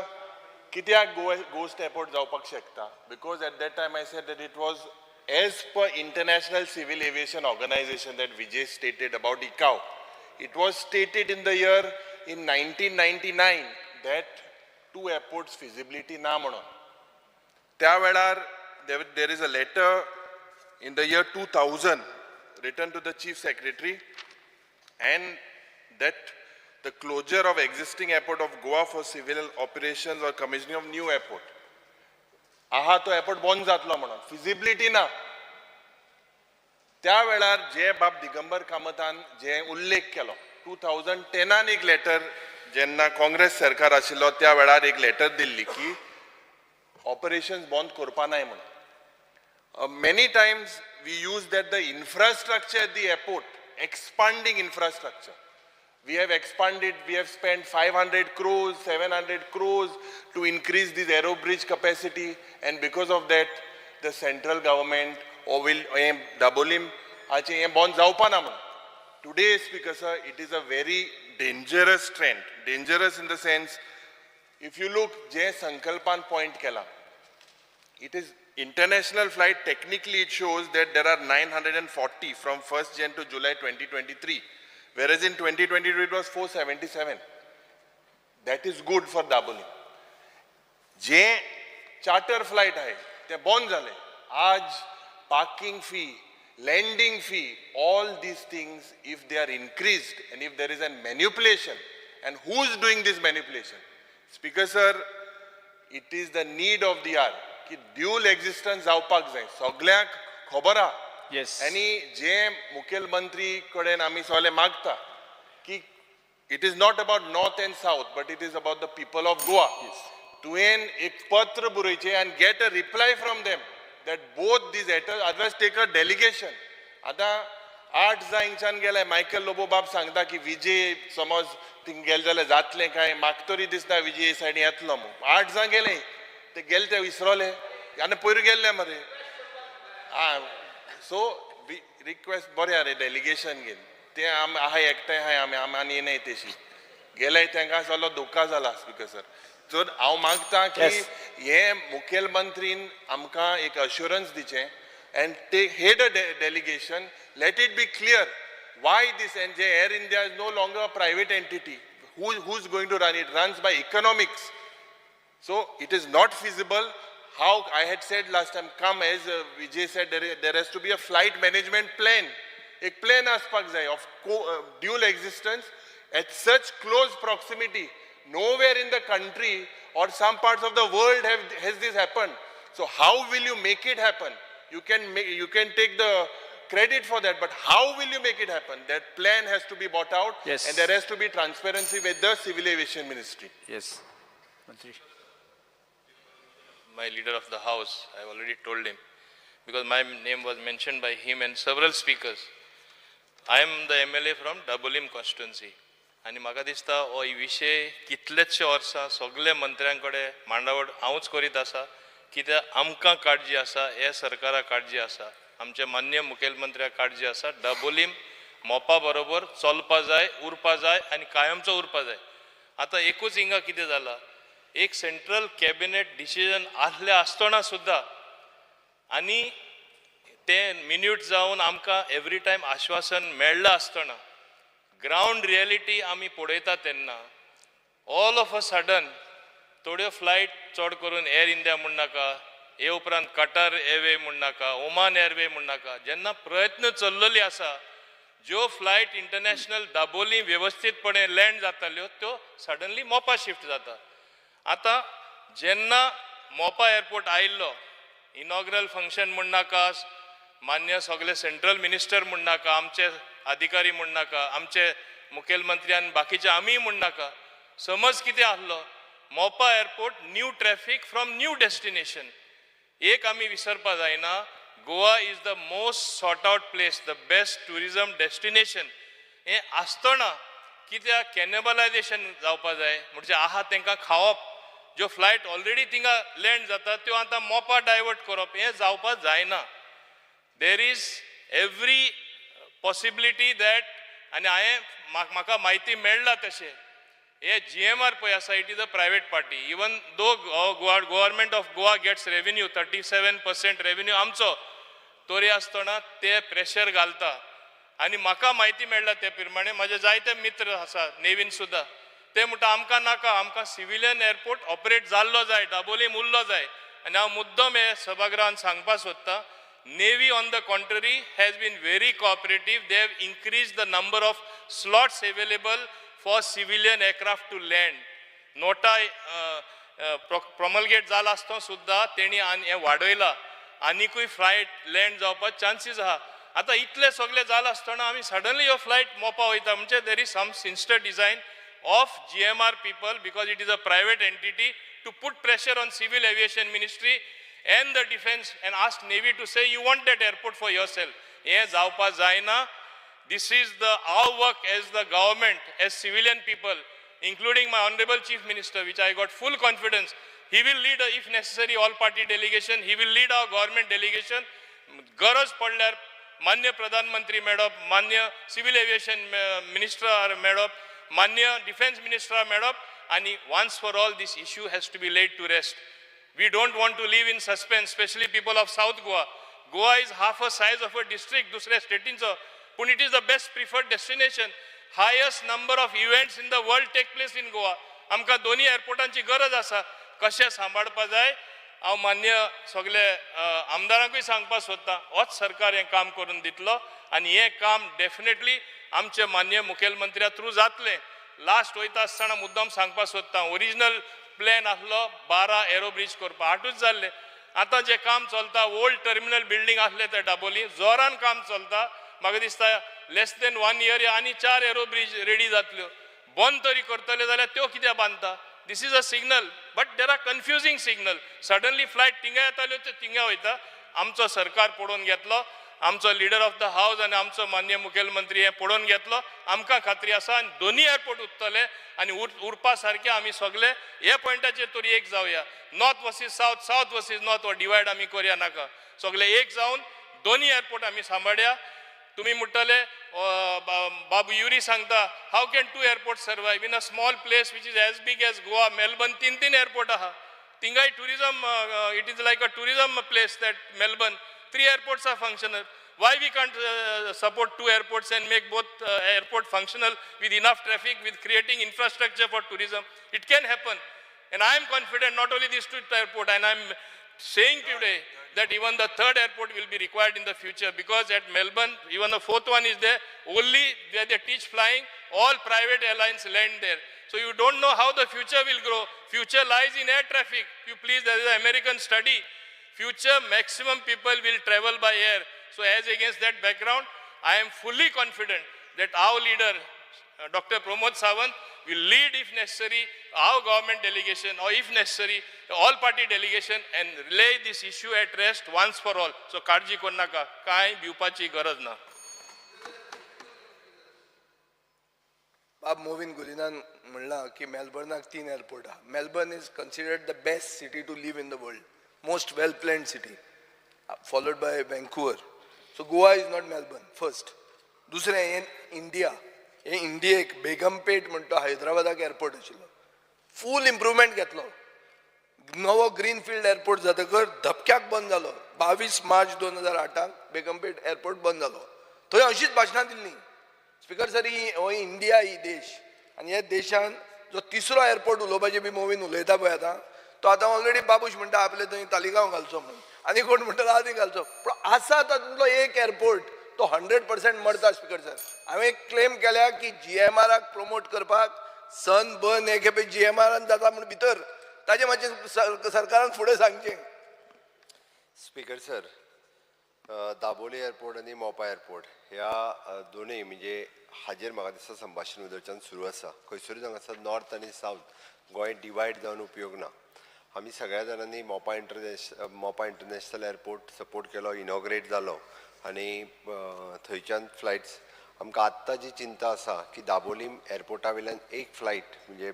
कित्याक गोस्ट airport जावपाक शकता? Because at that time I said that it was as per International Civil Aviation Organization that Vijay stated about ICAO. It was stated in the year in 1999 that 2 airports feasibility ना म्हणून. त्या वेळार there is a letter in the year 2000 written to the Chief Secretary, and that the closure of existing airport of Goa for civil operations or commissioning of new airport. आहा तो airport बंद जातलो म्हणून feasibility ना. त्या वेळार जे बाब दिगंबर कामतान जे उल्लेख केलो 2010 एक लेटर, जेन्ना काँग्रेस सरकार आशिल्लो त्या वेळार एक लेटर दिल्ली की ऑपरेशन्स बंद करपा नाय म्हणून. Many times we use that the infrastructure at the airport, expanding infrastructure. We have expanded, we have spent 500 crores, 700 crores to increase this aero bridge capacity, and because of that, the central government will Dabolim bond jawpa na. Today, Speaker sir, it is a very dangerous trend. Dangerous in the sense, if you look, Jay Sankalpan point kela, it is international flight. Technically, it shows that there are 940 from 1st Jan to July 2023. Whereas in 2022 it was 477. That is good for Dabolim. जे charter flight आहे ते बंद झाले. आज parking fee, landing fee, all these things, if they are increased and if there is a manipulation, and who is doing this manipulation? Speaker sir, it is the need of the hour की dual existence जावपाक जाय. सगळ्यांक खबर आहा. Yes. आणि जे मुखेलमंत्री कडेन आमी सगळे मागता की it is not about north and south, but it is about the people of Goa. Yes. तुवें एक पत्र बरोवचें and get a reply from them that both these letters, otherwise take a delegation. आता 8 जांच्यान गेले, मायकल लोबो बाब सांगता की विजय समज thing गेले जाल्यार जातलें काय, म्हाका तरी दिसता विजय सायडीन येतलो म्हणून. 8 जां गेले, ते गेले ते विसरले आनी पयर गेल्ले मरे. सो रिक्वेस्ट बरें आरे डेलिगेशन घेवन ते आहा एकठांय आहाय आमी आनी येनाय तेशी गेले, तांकां जालो धोका जाला. स्पिकर सर, सो हांव मागता की हे मुखेलमंत्रीन आमकां एक assurance दिचें and take head a delegation. Let it be clear why this Air India is no longer a private entity. Who's going to run it? Runs by economics. So it is not feasible. How I had said last time, come as Vijay said, there has to be a flight management plan. A plan aspect of dual existence at such close proximity. Nowhere in the country or some parts of the world has this happened. So how will you make it happen? You can take the credit for that, but how will you make it happen? That plan has to be bought out, Yes. and there has to be transparency with the Civil Aviation Ministry. Yes. Mantri. My leader of the house, I already told him, because my name was mentioned by him and several speakers. I am the MLA from Dabolim constituency. आणि म्हाका दिसता हो विशय कितलेशे वर्सां सगळे मंत्र्यांकडे मांडावळ हांवूच करीत आसा कित्याक आमकां काळजी आसा हे सरकाराक काळजी आसा आमचे मान्य मुखेलमंत्र्याक काळजी आसा दाबोलीम मोपा बरोबर चलपा जाय उरपा जाय आनी कायमचो उरपा जाय आतां एकूच हिंगा कितें जाला एक सेंट्रल कॅबिनेट डिसिजन आसल्या आसतना सुद्दां आनी ते मिन्यूट जावन आमकां एवरी टायम आश्वासन मेळ्ळां आसतना ग्राउंड रियलिटी आमी पळयता तेन्ना ऑल ऑफ अ सडन थोड्यो फ्लायट चड करून एअर इंडिया म्हूण नाका हे उपरांत कटार एअरवे म्हूण नाका ओमान एअरवे म्हूण नाका जेन्ना प्रयत्न चल्लेले आसा ज्यो फ्लायट इंटरनॅशनल दाबोली वेवस्थीतपणे लँड जाताल्यो त्यो सडनली मोपा शिफ्ट जाता आतां जेन्ना मोपा एअरपोर्ट आयिल्लो इनॉग्रल फंक्शन म्हूण नाका मान्य सगळे सेंट्रल मिनिस्टर म्हूण नाका आमचे अधिकारी म्हूण नाका आमचे मुखेलमंत्री आनी बाकीचे आमी म्हूण नाका समज कितें आसलो मोपा airport new traffic from new destination एक आमी विसरपा जायना Goa is the most sort out place the best tourism destination हें आसतना कित्याक कॅनिबलायजेशन जावपा जाय म्हणजे आहा तांकां खावप ज्यो फ्लायट ऑलरेडी थिंगा लँड जाता त्यो आतां मोपा डायवर्ट करप हें जावपा जायना there is every possibility that आनी हांवें म्हाका म्हायती मेळ्ळा तशें हे GMR पळय आसा it is a private party even though government of Goa gets revenue 37% revenue आमचो तरी आसतना ते प्रेशर घालता आनी म्हाका म्हायती मेळ्ळा ते प्रमाणे म्हाजे जायते मित्र आसा नेवीन सुद्दां ते म्हणटा आमकां नाका आमकां सिविलियन एअरपोर्ट ऑपरेट जाल्लो जाय दाबोलीम उरलो जाय आनी हांव मुद्दम हे सभागृहांत सांगपाक सोदतां Navy on the contrary has been very cooperative. They have increased the number of slots available for civilian aircraft to land. Nota promulgate जाला आसतना सुद्दां तेणी हें वाडयलां आनीकूय फ्लायट लँड जावपाक चान्सीस आहा आतां इतले सगळे जाला आसतना आमी सडनली ह्यो फ्लायट मोपा वयता म्हणजे there is some sinister design of GMR people because it is a private entity to put pressure on civil aviation ministry and the defense and ask Navy to say you want that airport for yourself. He जावपा जायना. This is our work as the government, as civilian people, including my Honorable Chief Minister, which I got full confidence. He will lead, if necessary, all-party delegation. He will lead our government delegation. गरज पडल्यार मान्य प्रधानमंत्री मेळप, मान्य civil aviation minister मेळप, मान्य defence minister मेळप, आणि once for all this issue has to be laid to rest. We don't want to live in suspense, especially people of South Goa. Goa is half a size of a district, दुसऱ्या स्टेटींचो, पण it is the best preferred destination. Highest number of events in the world take place in Goa. आमकां दोन्ही एअरपोर्टांची गरज आसा. कशें सांबाळपा जाय हांव मान्य सगळे आमदारांकूय सांगपाक सोदतां होच सरकार हें काम करून दितलो आनी हें काम डेफिनेटली आमचे मान्य मुखेलमंत्र्या थ्रू जातलें. लास्ट वयता आसतना मुद्दाम सांगपाक सोदतां ओरिजिनल प्लॅन आसलो 12 एरो ब्रिज करपा 8च जाल्ले आतां जें काम चलता ओल्ड टर्मिनल बिल्डींग आसले ते दाबोली जोरान काम चलता म्हाका दिसता लेस देन 1 इयर आनी 4 एरो ब्रिज रेडी जातल्यो बंद तरी करतले जाल्यार त्यो कित्याक बांदता this is a signal but there are confusing signal suddenly flight थिंगा येताल्यो त्यो थिंगा वयता आमचो सरकार पळोवन घेतलो आमचो लिडर ऑफ द हावस आनी आमचो मान्य मुखेलमंत्री हें पळोवन घेतलो आमकां खात्री आसा आनी दोनी एअरपोर्ट उत्तले आनी उरपा सारके आमी सगळे हे पॉयंटाचेर तरी एक जावया north versus south south versus north हो डिवायड आमी करया नाका सगळे एक जावन दोनी एअरपोर्ट आमी सांबाळया तुम्ही म्हणटले बाबू युरी सांगता how can 2 airport survive in a small place which is as big as Goa Melbourne 3 airport आहा थिंगाय tourism it is like a tourism place that Melbourne 3 airports are functional. Why we can't support 2 airports and make both airport functional with enough traffic, with creating infrastructure for tourism? It can happen. And I am confident not only these 2 airports, and I am saying today that even the 3rd airport will be required in the future because at Melbourne, even the 4th one is there, only where they teach flying, all private airlines land there. So you don't know how the future will grow. Future lies in air traffic. You please, there is an American study. Future maximum people will travel by air. So as against that background, I am fully confident that our leader, Dr. Pramod Sawant, will lead if necessary, our government delegation, or if necessary, all party delegation, and lay this issue at rest once for all. So काळजी करू नका, काय भिवपाची गरज ना. बाब मोविन गुलिनान म्हणला की मेलबर्नाक 3 एअरपोर्ट आहा. Melbourne is considered the best city to live in the world, most well planned city, followed by Vancouver. So Goa is not Melbourne first. दुसरें इंडिया, हे इंडियेक बेगमपेट म्हणटा हैदराबादाक एअरपोर्ट आशिल्लो, फूल इम्प्रुवमेंट घेतलो. नवो ग्रीनफिल्ड एअरपोर्ट जातकर धपक्याक बंद जालो. 22 मार्च 2008 बेगमपेट एअरपोर्ट बंद जालो. थंय अशीच भाशणां दिल्लीं. स्पीकर सर, हो इंडिया ही देश, आनी ह्या देशान जो तिसरो एअरपोर्ट उलोवपाचें बी मोवीन उलयता पळय आतां, तो आतां ऑलरेडी बाबूश म्हणटा आपले थंय तालिगांव घालचो म्हणून, आनी कोण म्हणटा आदी घालचो. पूण आसा तातूंतलो एक एअरपोर्ट तो 100% मरता. स्पीकर सर, हांवें क्लेम केल्या की GMRक प्रमोट करपाक सन बन हे खेपे GMRन जाता म्हणून भितर ताजें मातशें सरकारान फुडें सांगचें. स्पीकर सर, दाबोली एअरपोर्ट आणि मोपा एअरपोर्ट ह्या दोनूय म्हणजे हाजेर म्हाका दिसता संभाशण उदरच्यान सुरू आसा. खंयसरूय हांगासर नॉर्थ आनी सावथ गोंय डिवायड जावन उपयोग ना. आमी सगळ्या जाणांनी मोपा इंटरनॅशनल एअरपोर्ट सपोर्ट केलो, इनॉग्रेट जालो, आनी थंयच्यान फ्लायट्स आमकां आत्तां जी चिंता आसा की दाबोली एअरपोर्टा वयल्यान एक फ्लायट म्हणजे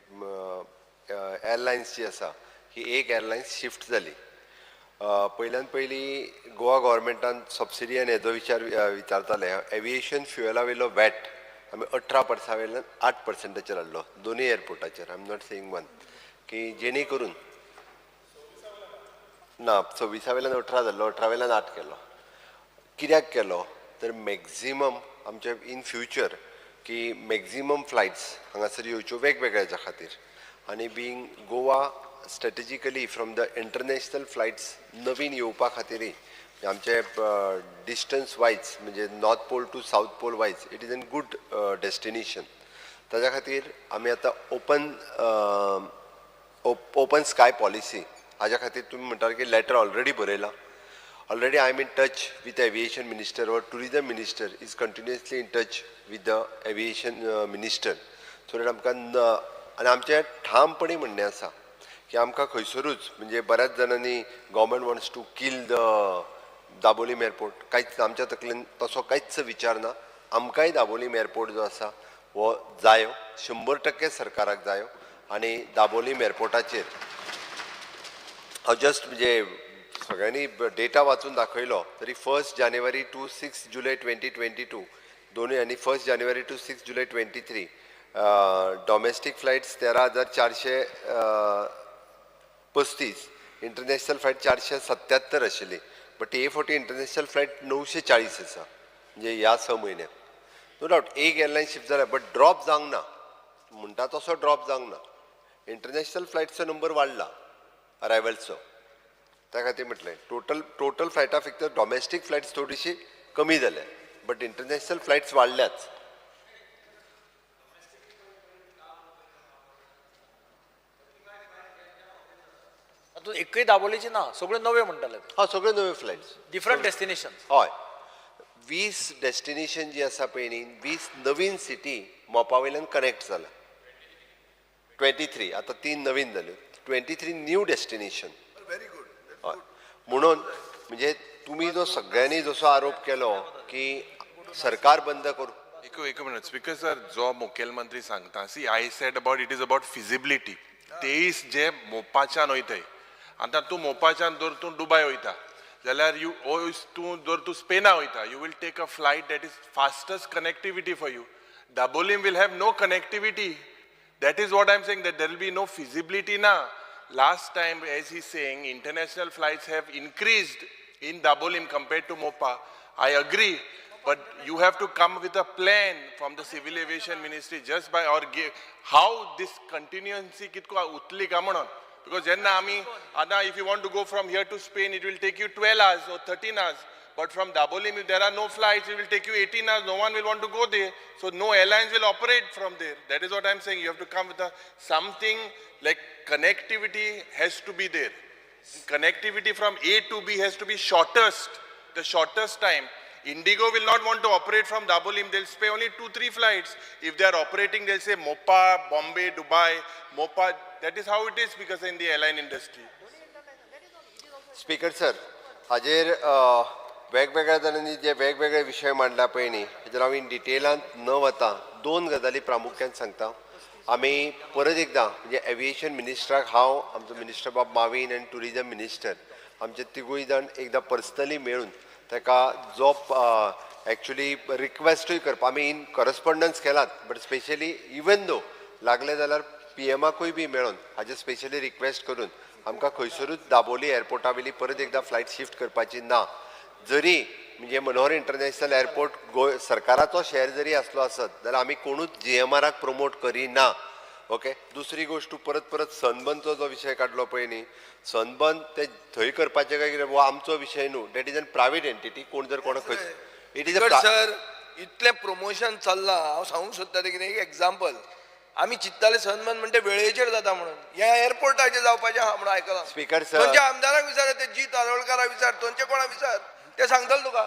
एअरलायन्स जी आसा ही एक एअरलायन्स शिफ्ट जाली. पयल्यान पयलीं गोवा गव्हर्मेंटान सबसिडी आनी हेजो विचारताले. एविएशन फ्युएला वयलो वॅट आमी 18% वयल्यान 8% हाडलो दोनूय एअरपोर्टाचेर. I am not saying one, की जेणे करून ना 26 वयल्यान 18 जाल्लो, 18 वयल्यान 8 केलो. कित्याक केलो तर मॅक्झिमम आमचे इन फ्युचर की मॅक्झिमम फ्लायट्स हांगासर येवच्यो वेगवेगळ्याच्या खातीर, आनी being Goa strategically from the international flights नवीन येवपा खातीरय आमचे डिस्टन्स वायज म्हणजे north pole to south pole wise it is an good destination. ताज्या खातीर आमी आतां ओपन स्काय पॉलिसी हाज्या खातीर तुमी म्हणटात की लेटर ऑलरेडी बरयलां. Already I am in touch with the aviation minister, or tourism minister is continuously in touch with the aviation minister. So that आमकां आनी आमचें ठामपणी म्हणणें आसा की आमकां खंयसरूच म्हणजे बऱ्याच जाणांनी government wants to kill the Dabolim airport, कांयच आमच्या तकलेन तसो कांयच विचार ना. आमकांय दाबोलीम एअरपोर्ट जो आसा हो जायो, 100% सरकाराक जायो. आनी दाबोलीम एअरपोर्टाचेर हांव जस्ट म्हणजे सगळ्यांनी डेटा वाचून दाखयलो तरी 1 जानेवारी टू 6 जुलय 2022 दोनूय, आनी 1 जानेवारी टू 6 जुलय 23 डॉमेस्टीक फ्लायट्स 13,435, इंटरनॅशनल फ्लायट 477 आशिल्ली. बट हे फावटी इंटरनॅशनल फ्लायट 940 आसा म्हणजे ह्या 6 म्हयन्यात. नो डावट एक एअरलायन शिफ्ट जाला, बट ड्रॉप जावंक ना, म्हणटा तसो ड्रॉप जावंक ना. इंटरनॅशनल फ्लायट्सचो नंबर वाडला अरायवल्सचो, त्या खातीर म्हटलें टोटल फ्लायटा फक्त डॉमेस्टीक फ्लायट्स थोडीशी कमी जाल्या, बट इंटरनॅशनल फ्लायट्स वाडल्याच. एकय दाबोलीची ना, सगळे नवे म्हणटाले. हा, सगळे नवे फ्लायट्स, डिफरंट डेस्टिनेशन. हय, 20 डेस्टिनेशन जी आसा पळय न्ही, 20 नवीन सिटी मोपा वयल्यान कनेक्ट जाला. 23 आतां 3 नवीन जाल्यो, 23 न्यू डेस्टिनेशन. Very good. हय, म्हणून म्हणजे तुमी जो सगळ्यांनी जसो आरोप केलो की सरकार बंद करू. एक मिनट स्पीकर सर, जो मुखेलमंत्री सांगता see I said about it is about feasibility. तेईस जे मोपाच्यान वयताय, आतां तूं मोपाच्यान जर तूं दुबय वयता जाल्यार तूं स्पेना वयता, you will take a flight that is fastest connectivity for you. Dabolim will have no connectivity. That is what I am saying, that there will be no feasibility ना. Last time, as he's saying, international flights have increased in Dabolim compared to Mopa. I agree, but you have to come with a plan from the Civil Aviation Ministry just by or give how this continuancy kitko utli ka म्हणून. Because jenna ami if you want to go from here to Spain, it will take you 12 hours or 13 hours. But from Dabolim, if there are no flights, it will take you 18 hours. No one will want to go there. So no airlines will operate from there. That is what I'm saying. You have to come with something like connectivity has to be there. Connectivity from A to B has to be the shortest time. Indigo will not want to operate from Dabolim. They'll pay only 2-3 flights. If they are operating, they'll say Mopa, Bombay, Dubai, Mopa. That is how it is because in the airline industry. Speaker sir हाजेर वेगवेगळ्या जाणांनी जे वेगवेगळे विशय मांडला पळय न्ही हेजेर हांव इन डिटेलांत न वता दोन गजाली प्रामुख्यान सांगता. आमी परत एकदां म्हणजे एविएशन मिनिस्टराक हांव आमचो मिनिस्टर बाब माविन आनी टुरिजम मिनिस्टर आमचे तिगूय जाण एकदां पर्सनली मेळून ताका जो एक्चुली रिक्वेस्टूय करपा आमी इन करस्पॉन्डन्स केलात बट स्पेशली इवन दो लागले जाल्यार PMाकूय बी मेळून हाजे स्पेशली रिक्वेस्ट करून आमकां खंयसरूच दाबोली एअरपोर्टा वयली परत एकदां फ्लायट शिफ्ट करपाची ना. जरी म्हणजे मनोहर इंटरनॅशनल एअरपोर्ट सरकाराचो शेअर जरी आसलो आसत जाल्यार आमी कोणूच GMRाक प्रमोट करिना. ओके. दुसरी गोष्ट परत परत सनबर्नचो जो विशय काडलो पळय न्ही सनबर्न ते थंय करपाचें काय कितें हो आमचो विशय न्हू. That is an private entity. कोण जर कोणाक खंय इट इज सर इतलें प्रमोशन चल्लां हांव सांगूंक सोदता तें कितें एक एग्जाम्पल आमी चित्ताले सन्मान म्हणटे वेळेचेर जाता म्हणून ह्या एअरपोर्टाचेर जावपाचें आहा म्हणून आयकलां. स्पीकर सर तुमच्या आमदाराक विचार ते जी तारोळकारा विचार तुमचे कोणा विचार ते सांगतले तुका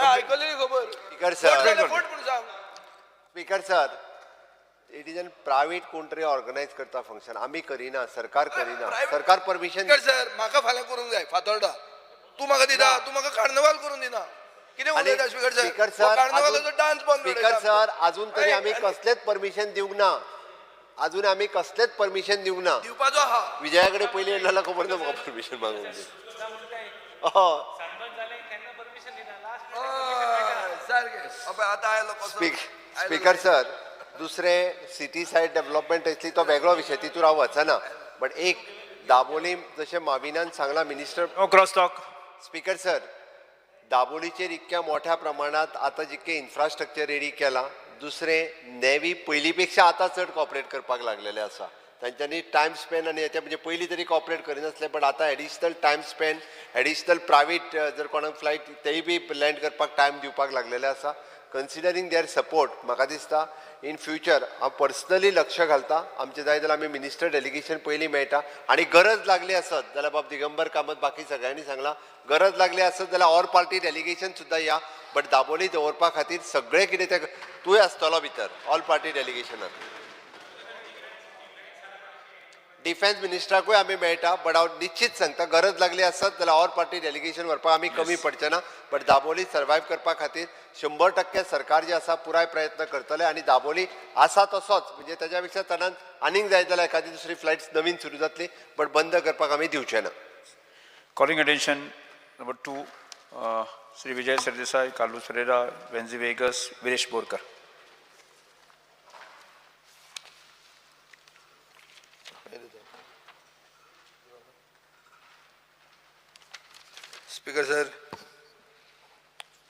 आयकलेली खबर. स्पीकर सर फोट म्हणून सांग. Speaker sir it is N private कोण तरी ऑर्गनायज करता फंक्शन आमी करिना सरकार करिना. सरकार परमिशन सर म्हाका फाल्यां करूंक जाय फातोर्डा तूं म्हाका दिता तू म्हाका कार्नवाल करून दिना कितें उलयता स्पीकर सर कार्नवालाचो डान्स बंद स्पीकर सर अजून तरी आमी कसलेच परमिशन दिवंक ना. अजून आमी कसलेच परमिशन दिवंक ना. दिवपाचो आहा विजया कडेन पयलीं येयलें जाल्यार खबर ना म्हाका परमिशन मागूंक स्पीकर सर दुसरें सिटी सायड डेव्हलपमेंट असली तो वेगळो विशय तितून हांव वचना. बट एक दाबोलीम जशें माविनान सांगला minister cross talk. Speaker sir दाबोलीचेर इतक्या मोठ्या प्रमाणात आता जितके इन्फ्रास्ट्रक्चर रेडी केला. दुसरें नेवी पयलीं पेक्षा आतां चड कॉपरेट करपाक लागलेले आसा. तांच्यांनी टायम स्पेन आनी हेच्या म्हणजे पयलीं तरी कॉपरेट करिनासले बट आतां additional time Spain additional private जर कोणाक फ्लायट तेय बी लँड करपाक टायम दिवपाक लागलेले आसा. कन्सिडरींग देअर सपोर्ट म्हाका दिसता इन फ्युचर हांव पर्सनली लक्ष घालता. आमचे जाय जाल्यार आमी मिनिस्टर डेलिगेशन पयलीं मेळटा आनी गरज लागली आसत जाल्यार बाब दिगंबर कामत बाकी सगळ्यांनी सांगला गरज लागली आसत जाल्यार ऑल पार्टी डेलिगेशन सुद्दां या. बट दाबोली दवरपा खातीर सगळें कितें तें तूंय आसतलो भितर ऑल पार्टी डेलिगेशनान. डिफेन्स मिनिस्टराकूय आमी मेळटा बट हांव निश्चित सांगता गरज लागली आसत जाल्यार ऑल पार्टी डेलिगेशन व्हरपाक आमी कमी पडचे ना. बट दाबोली सर्वायव करपा खातीर 100% सरकार जे आसा पुराय प्रयत्न करतले आनी दाबोली आसा तसोच म्हणजे तेच्या पेक्षा तणान आनीक जाय जाल्यार एखादी दुसरी फ्लायट नवीन सुरू जातली बट बंद करपाक आमी दिवचे ना. Calling attention number 2 Shri Vijay Sardesai, Carlos Ferreira, Venzy Viegas, Viresh Borkar. Speaker sir,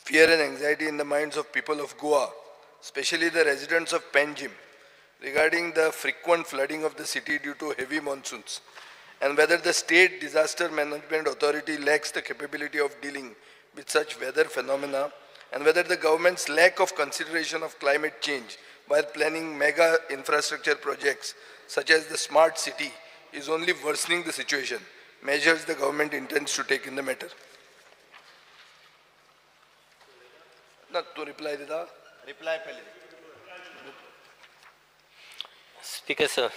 fear and anxiety in the minds of people of Goa, especially the residents of Panjim, regarding the frequent flooding of the city due to heavy monsoons, and whether the state disaster management authority lacks the capability of dealing with such weather phenomena, and whether the government's lack of consideration of climate change while planning mega infrastructure projects such as the smart city is only worsening the situation. Measures the government intends to take in the matter. Not to reply to that. Reply पहिले. Speaker sir,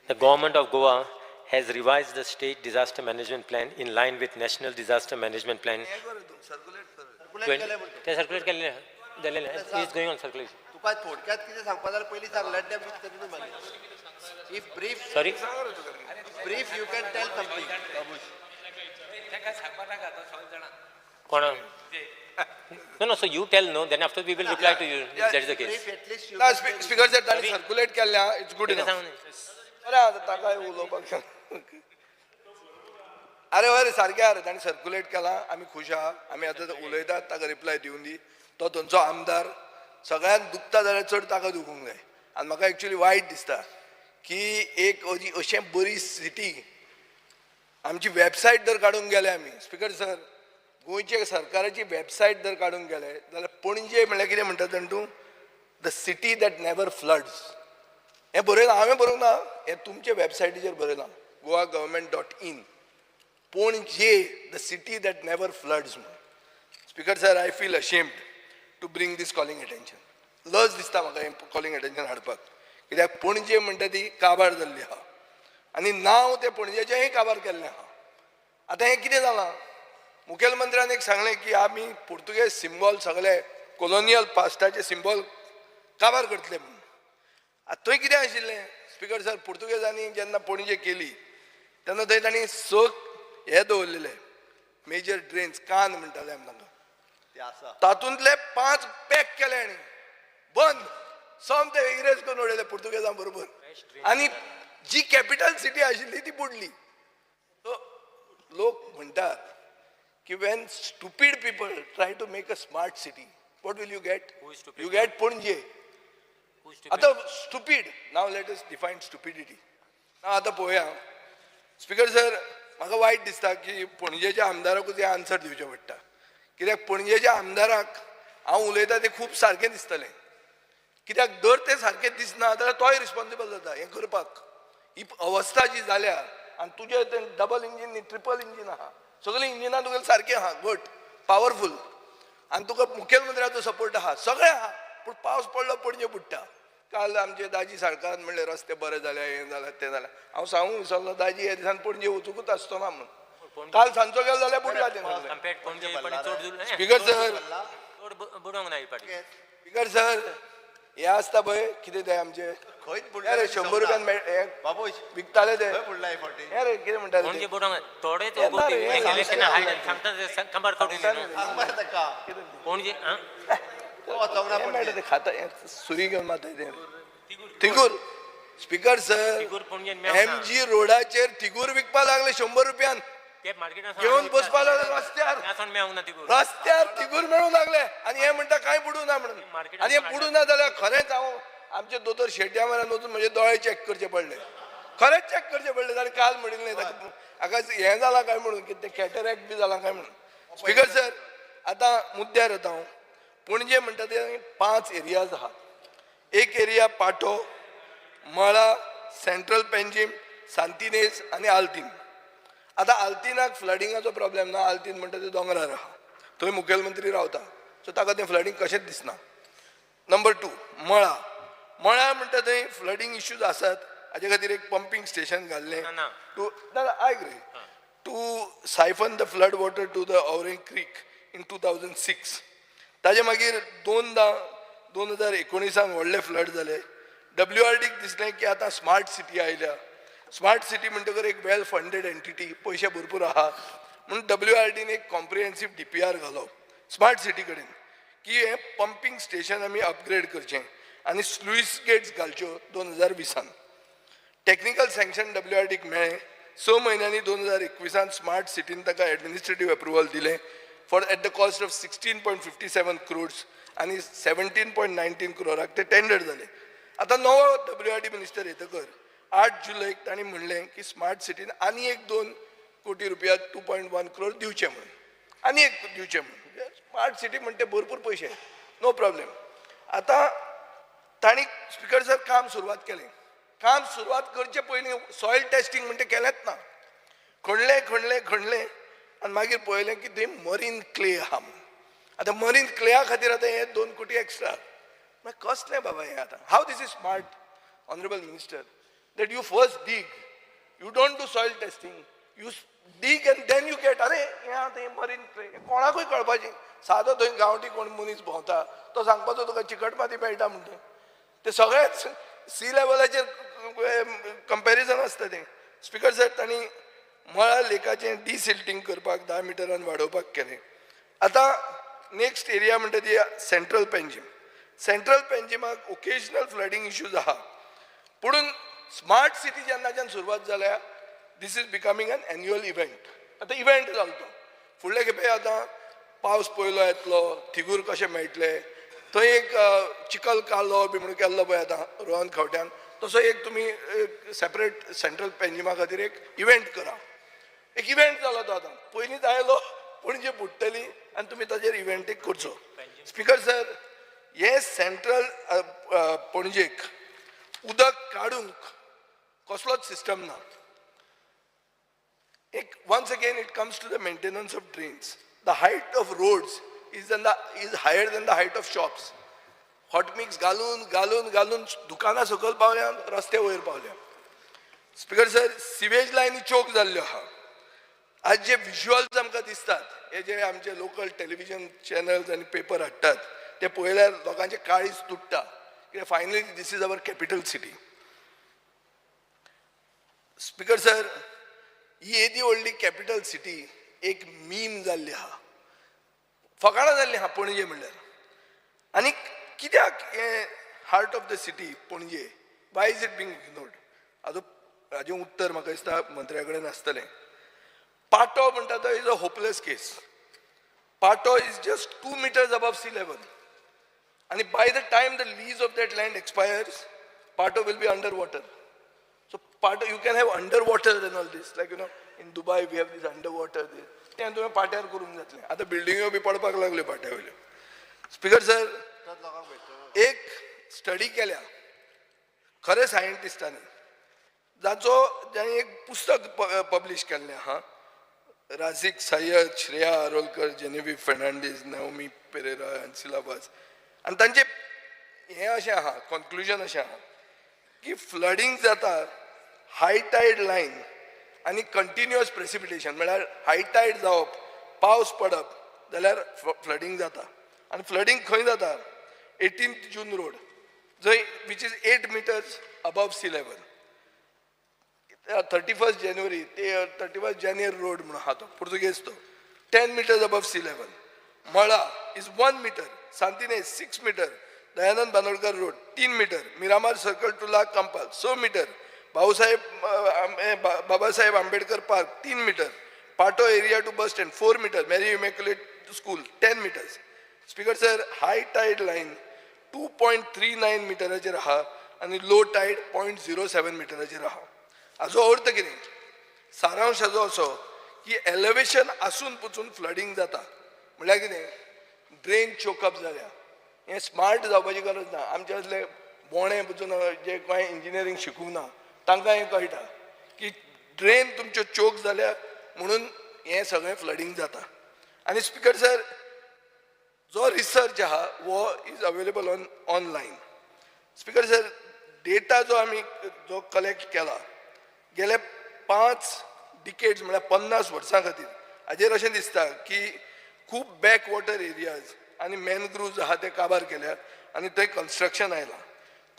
the government of Goa has revised the state disaster management plan in line with national disaster management plan. Circulate केलेले is going on circulation. तुका थोडक्यात कितें सांगपा जाल्यार पयलीं सांग let them तेतून मागीर if brief Sorry. Brief, you can tell something. कोण? No, so you tell no, then after we will reply to you if that is the case. Brief, at least you No, speaker sir, that is circulate केल्या, it's good enough. अरे आता ताका उलोवपाक सांग. अरे सारकें आरे ताणें सर्क्युलेट केला आमी खुश आहा आमी आतां उलयतात ताका रिप्लाय दिवन दी. तो थंयचो आमदार सगळ्यांक दुखता जाल्यार चड ताका दुखूंक जाय. आनी म्हाका एक्चुअली वायट दिसता की एक अशें बरी सिटी आमची वेबसायट जर काडूंक गेले आमी स्पीकर सर गोंयच्या सरकाराची वेबसायट जर काडून गेले जाल्यार पणजे म्हणल्यार कितें म्हणटा तूं the city that never floods हें बरयलां हांवें बरोवंक ना हें तुमचे वेबसायटीचेर बरयलां goagov.in Panaji the city that never floods म्हणून. Speaker sir I feel ashamed to bring this calling attention. लज दिसता म्हाका हें कॉलिंग अटेन्शन हाडपाक कित्याक पणजे म्हणटा ती काबार जाल्ली आहा आनी नांव तें पणजेचेंय काबार केल्लें आहा. आतां हें कितें जालां मुखेलमंत्र्यान एक सांगलें की आमी पुर्तुगेज सिंबॉल सगळे कॉलोनियल पास्टाचे सिंबॉल काबार करतले म्हणून. आतां थंय कितें आशिल्लें स्पीकर सर पुर्तुगेजांनी जेन्ना पणजे केली तेन्ना थंय तांणी हे दवरलेले मेजर ड्रेन्स कान म्हणटाले आमी तांकां तातूंतले 5 पॅक केले आनी बंद सोमते इरेज करून उडयले पुर्तुगेजां बरोबर आनी जी कॅपिटल सिटी आशिल्ली ती बुडली. लोक म्हणटात की when stupid people try to make a smart city what will you get you get Panaji. आतां stupid now let us define stupidity. आतां पळोवया स्पीकर सर म्हाका वायट दिसता की पणजेच्या आमदाराकूच हे आन्सर दिवचें पडटा कित्याक पणजेच्या आमदाराक हांव उलयतां तें खूब सारकें दिसतलें कित्याक जर तें सारकें दिसना जाल्यार तोय रिस्पॉन्सिबल जाता हें करपाक. ही अवस्था जी जाल्या आनी तुजें तें डबल इंजीन न्ही ट्रिपल इंजीन आहा सगळीं इंजिनां तुगेलें सारकें आहा गुड पावरफूल आनी तुका मुखेलमंत्र्याचो सपोर्ट आहा सगळें आहा पूण पावस पडलो पणजे बुडटा. काल आमचे दाजी साळकारान म्हणलें रस्ते बरे जाले हें जालें तें जालें. हांव सांगूंक विसरलो दाजी हे दिसान पणजे वचूंकूच आसचो ना म्हणून. काल सांजचो गेलो जाल्यार बुडला तें. स्पीकर सर स्पीकर सर हे आसता पळय कितें तें आमचे अरे 100 रुपयान विकताले ते हे रे कितें म्हणटाले खाता सुरी घेवन माताय तिगूर. स्पीकर सर MG रोडाचेर तिगूर विकपा लागले 100 रुपयान घेवन बसपा लागले रस्त्यार तिगूर मेळूंक लागले आनी हे म्हणटा कांय बुडूं ना म्हणून. आनी हे बुडूं ना जाल्यार खरेंच हांव आमचे दोतोर शेट्या म्हऱ्यान वचून म्हजे दोळे चॅक करचे पडले खरेंच चॅक करचे पडले. जाल्यार काल म्हणिल्लें हाका हें जालां काय म्हणून कितें कॅटरॅक्ट बी जाला काय म्हणून. स्पीकर सर आतां मुद्द्यार येता हांव. पणजे म्हणटा ते 5 एरियाज आहात. एक एरिया पाठो मळा सेंट्रल पेंजीम सांतिनेज आनी आल्तीन. आतां आल्तिनाक फ्लडिंगाचो प्रॉब्लेम ना आल्तीन म्हणटा ते दोंगरार आहा थंय मुखेलमंत्री रावता सो ताका तें फ्लडींग कशेंच दिसना. नंबर 2 मळा म्हणटा थंय फ्लडींग इश्यूज आसात हाजे खातीर एक पंपींग स्टेशन घाल्लें टू आयक रे to siphon the flood water to the Ourem creek in 2006. ताजे मागीर 2019 व्हडले फ्लड जाले. WRDक दिसलें की आतां स्मार्ट सिटी आयल्या. स्मार्ट सिटी म्हणटकर एक वेल फंडेड एंटिटी पयशे भरपूर आहा म्हणून WRDन एक कॉम्प्रिहेन्सीव DPR घालो स्मार्ट सिटी कडेन की हें पंपींग स्टेशन आमी अपग्रेड करचें आनी स्लुईस गेट्स घालच्यो 2020. टॅक्निकल सँक्शन WRDक मेळ्ळें 6 म्हयन्यांनी 2021 स्मार्ट सिटीन ताका एडमिनिस्ट्रेटीव अप्रुवल दिलें for at the cost of 16.57 crores आनी 17.19 crores ते टेंडर जाले. आतां नवो WRD मिनिस्टर येतकर 8 जुलैक तांणी म्हणलें की स्मार्ट सिटीन आनी एक 2 कोटी रुपया 2.1 crores दिवचे म्हणून आनी एक दिवचे म्हणून. स्मार्ट सिटी म्हणटे भरपूर पयशे नो प्रॉब्लेम. आतां तांणी स्पीकर सर काम सुरवात केलें. काम सुरवात करचे पयलीं सॉयल टेस्टींग म्हणटा केलेंच ना. खणलें आनी मागीर पळयलें की थंय मरीन क्ले आहा म्हणून. आतां मरीन क्लेया खातीर आतां हे 2 कोटी एक्स्ट्रा मागीर कसलें बाबा हें आतां. How this is smart honourable minister that you first dig, you don't do soil testing, you dig and then you get अरे हे मरीन क्ले कोणाकूय कळपाचें. सादो थंय गांवठी कोण मनीस भोंवता तो सांगपाचो तुका चिकट माती मेळटा म्हणटा ते सगळेच सी लेवलाचेर कंपॅरिजन आसता तें. स्पीकर सर तांणी मळा लेकाचें डिसिल्टिंग करपाक 10 मिटरान वाडोवपाक केलें. आतां नेक्स्ट एरिया म्हणटा ती सेंट्रल पेंजीम. सेंट्रल पेंजीमाक ओकेजनल फ्लडिंग इश्यूज आहा पुणून स्मार्ट सिटी जेन्नाच्यान सुरवात जाल्या this is becoming an an annual. आतां इव्हेंट जालो तो फुडले खेपे आतां पावस पयलो येतलो थिगूर कशें मेळटले थंय एक चिकल कालो बी म्हणून केल्लो पळय आतां रोहन खंवट्यान तसो एक तुमी सेपरेट सेंट्रल पेंजीमा खातीर एक इव्हेंट करा. एक इव्हेंट जालो तो आतां पयलींच आयलो पणजे बुडटली आनी तुमी ताजेर इव्हेंट करचो. स्पीकर सर, हे सेंट्रल पणजेक उदक काडूंक कसलोच सिस्टम ना. Once again it comes to the maintenance of drains. The height of roads is higher than the height of shops. Hot mix घालून दुकानां सकयल पावल्या, रस्ते वयर पावल्या. स्पीकर सर, सिवेज लायनी चोक जाल्ल्यो आहा. आज जे विज्युअल्स आमकां दिसतात, हे जे आमचे लोकल टेलिव्हिजन चॅनल्स आनी पेपर हाडटात, ते पळयल्यार लोकांचे काळीज तुट्टा. कित्याक finally this is our capital city. Speaker sir, ही येदी व्हडली कॅपिटल सिटी एक मीम जाल्ली आहा, फकाणां जाल्ली आहा पणजे म्हणल्यार. आनी कित्याक हे हार्ट ऑफ द सिटी पणजे, Y is it being ignored? हाजें उत्तर म्हाका दिसता मंत्र्या कडेन आसतलें. पाटो म्हणटा तो इज अ होपलेस केस. पाटो is just 2 meters above sea level. And by the time the lease of that land expires, Pato will be underwater. So Pato, you can have underwater and all this. Like, in Dubai we have this underwater. ते तुम्ही पाट्यार करून जातले. आता बिल्डिंगो बी पडपाक लागले पाट्यावयल्यो. Speaker sir, एक study केल्या खरे सायंटिस्टांनी, ज्यांनी एक पुस्तक पब्लिश केल्लें आहा. राझिक सय्यद, श्रेया आरोलकर, जेनेवी फेर्नांडीस, नाओमी पेरेरा एंड सिलाबास. आनी तांचे हें अशें आहा, कन्क्लुजन अशें आहा की फ्लडिंग जाता हाय टायड लायन आनी कंटिन्युअस प्रेसिपिटेशन, म्हळ्यार हाय टायड जावप, पावस पडप जाल्यार फ्लडिंग जाता. आनी फ्लडिंग खंय जाता? 18th जून रोड, जंय which is 8 meters above sea level. 31st January ते 31st January रोड म्हणून आहा तो पुर्तुगेज तो, 10 meters above sea level. Mala is 1 meter, Santinez 6 meter, Dayanand Bandodkar road 3 meter, Miramar circle to La Campal 6 meter, Babasaheb Ambedkar park 3 meter, Patto area to bus stand 4 meter, Mary Immaculate school 10 meters. Speaker sir, high tide line 2.39 meterचेर आहा आनी low tied 0.07 meterचेर आहा. हाजो अर्थ कितें? सारांश हाजो असो की एलिवेशन आसून पसून फ्लडिंग जाता. म्हळ्यार कितें? ड्रेन चोकअप जाल्या. हें स्मार्ट जावपाची गरज ना. आमचे असले बोणे पसून जे कांय इंजिनियरींग शिकूंक ना तांकां हें कळटा की ड्रेन तुमच्यो चोक जाल्या म्हणून हें सगळें फ्लडिंग जाता. आनी स्पीकर सर, जो रिसर्च आहा वो is available online. Speaker sir, data जो कलेक्ट केला गेल्या 5 decades म्हळ्यार 50 वर्सां खातीर, हाजेर अशें दिसता की खूब बॅकवॉटर एरियाज आनी मॅनग्रुव्ज आहा ते काबार केल्यात आनी थंय कन्स्ट्रक्शन आयलां.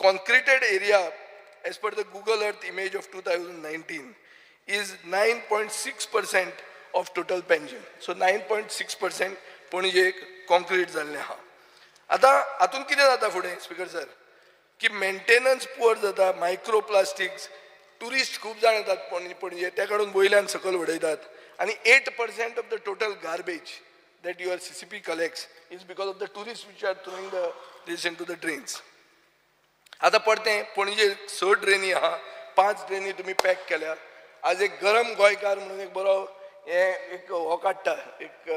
Concreted area as per the Google Earth image of 2019 is 9.6% of total pension. So 9.6% पणजेक कॉन्क्रीट जाल्लें आहा. आतां हातून कितें जाता फुडें स्पीकर सर, की मेंटेनन्स पुअर जाता, मायक्रो प्लास्टिक्स, टुरिस्ट खूब जाण येतात पणजे, ते काडून वयल्यान सकयल उडयतात. आनी 8% of the total garbage that your CCP collects is because of the tourists which are throwing this into the drains. आता पडते पणजे 6 ड्रेनी आहा, 5 ड्रेनी तुम्ही पॅक केल्या. आज एक गरम गोंयकार म्हणून एक बरो एक हो काडटा, एक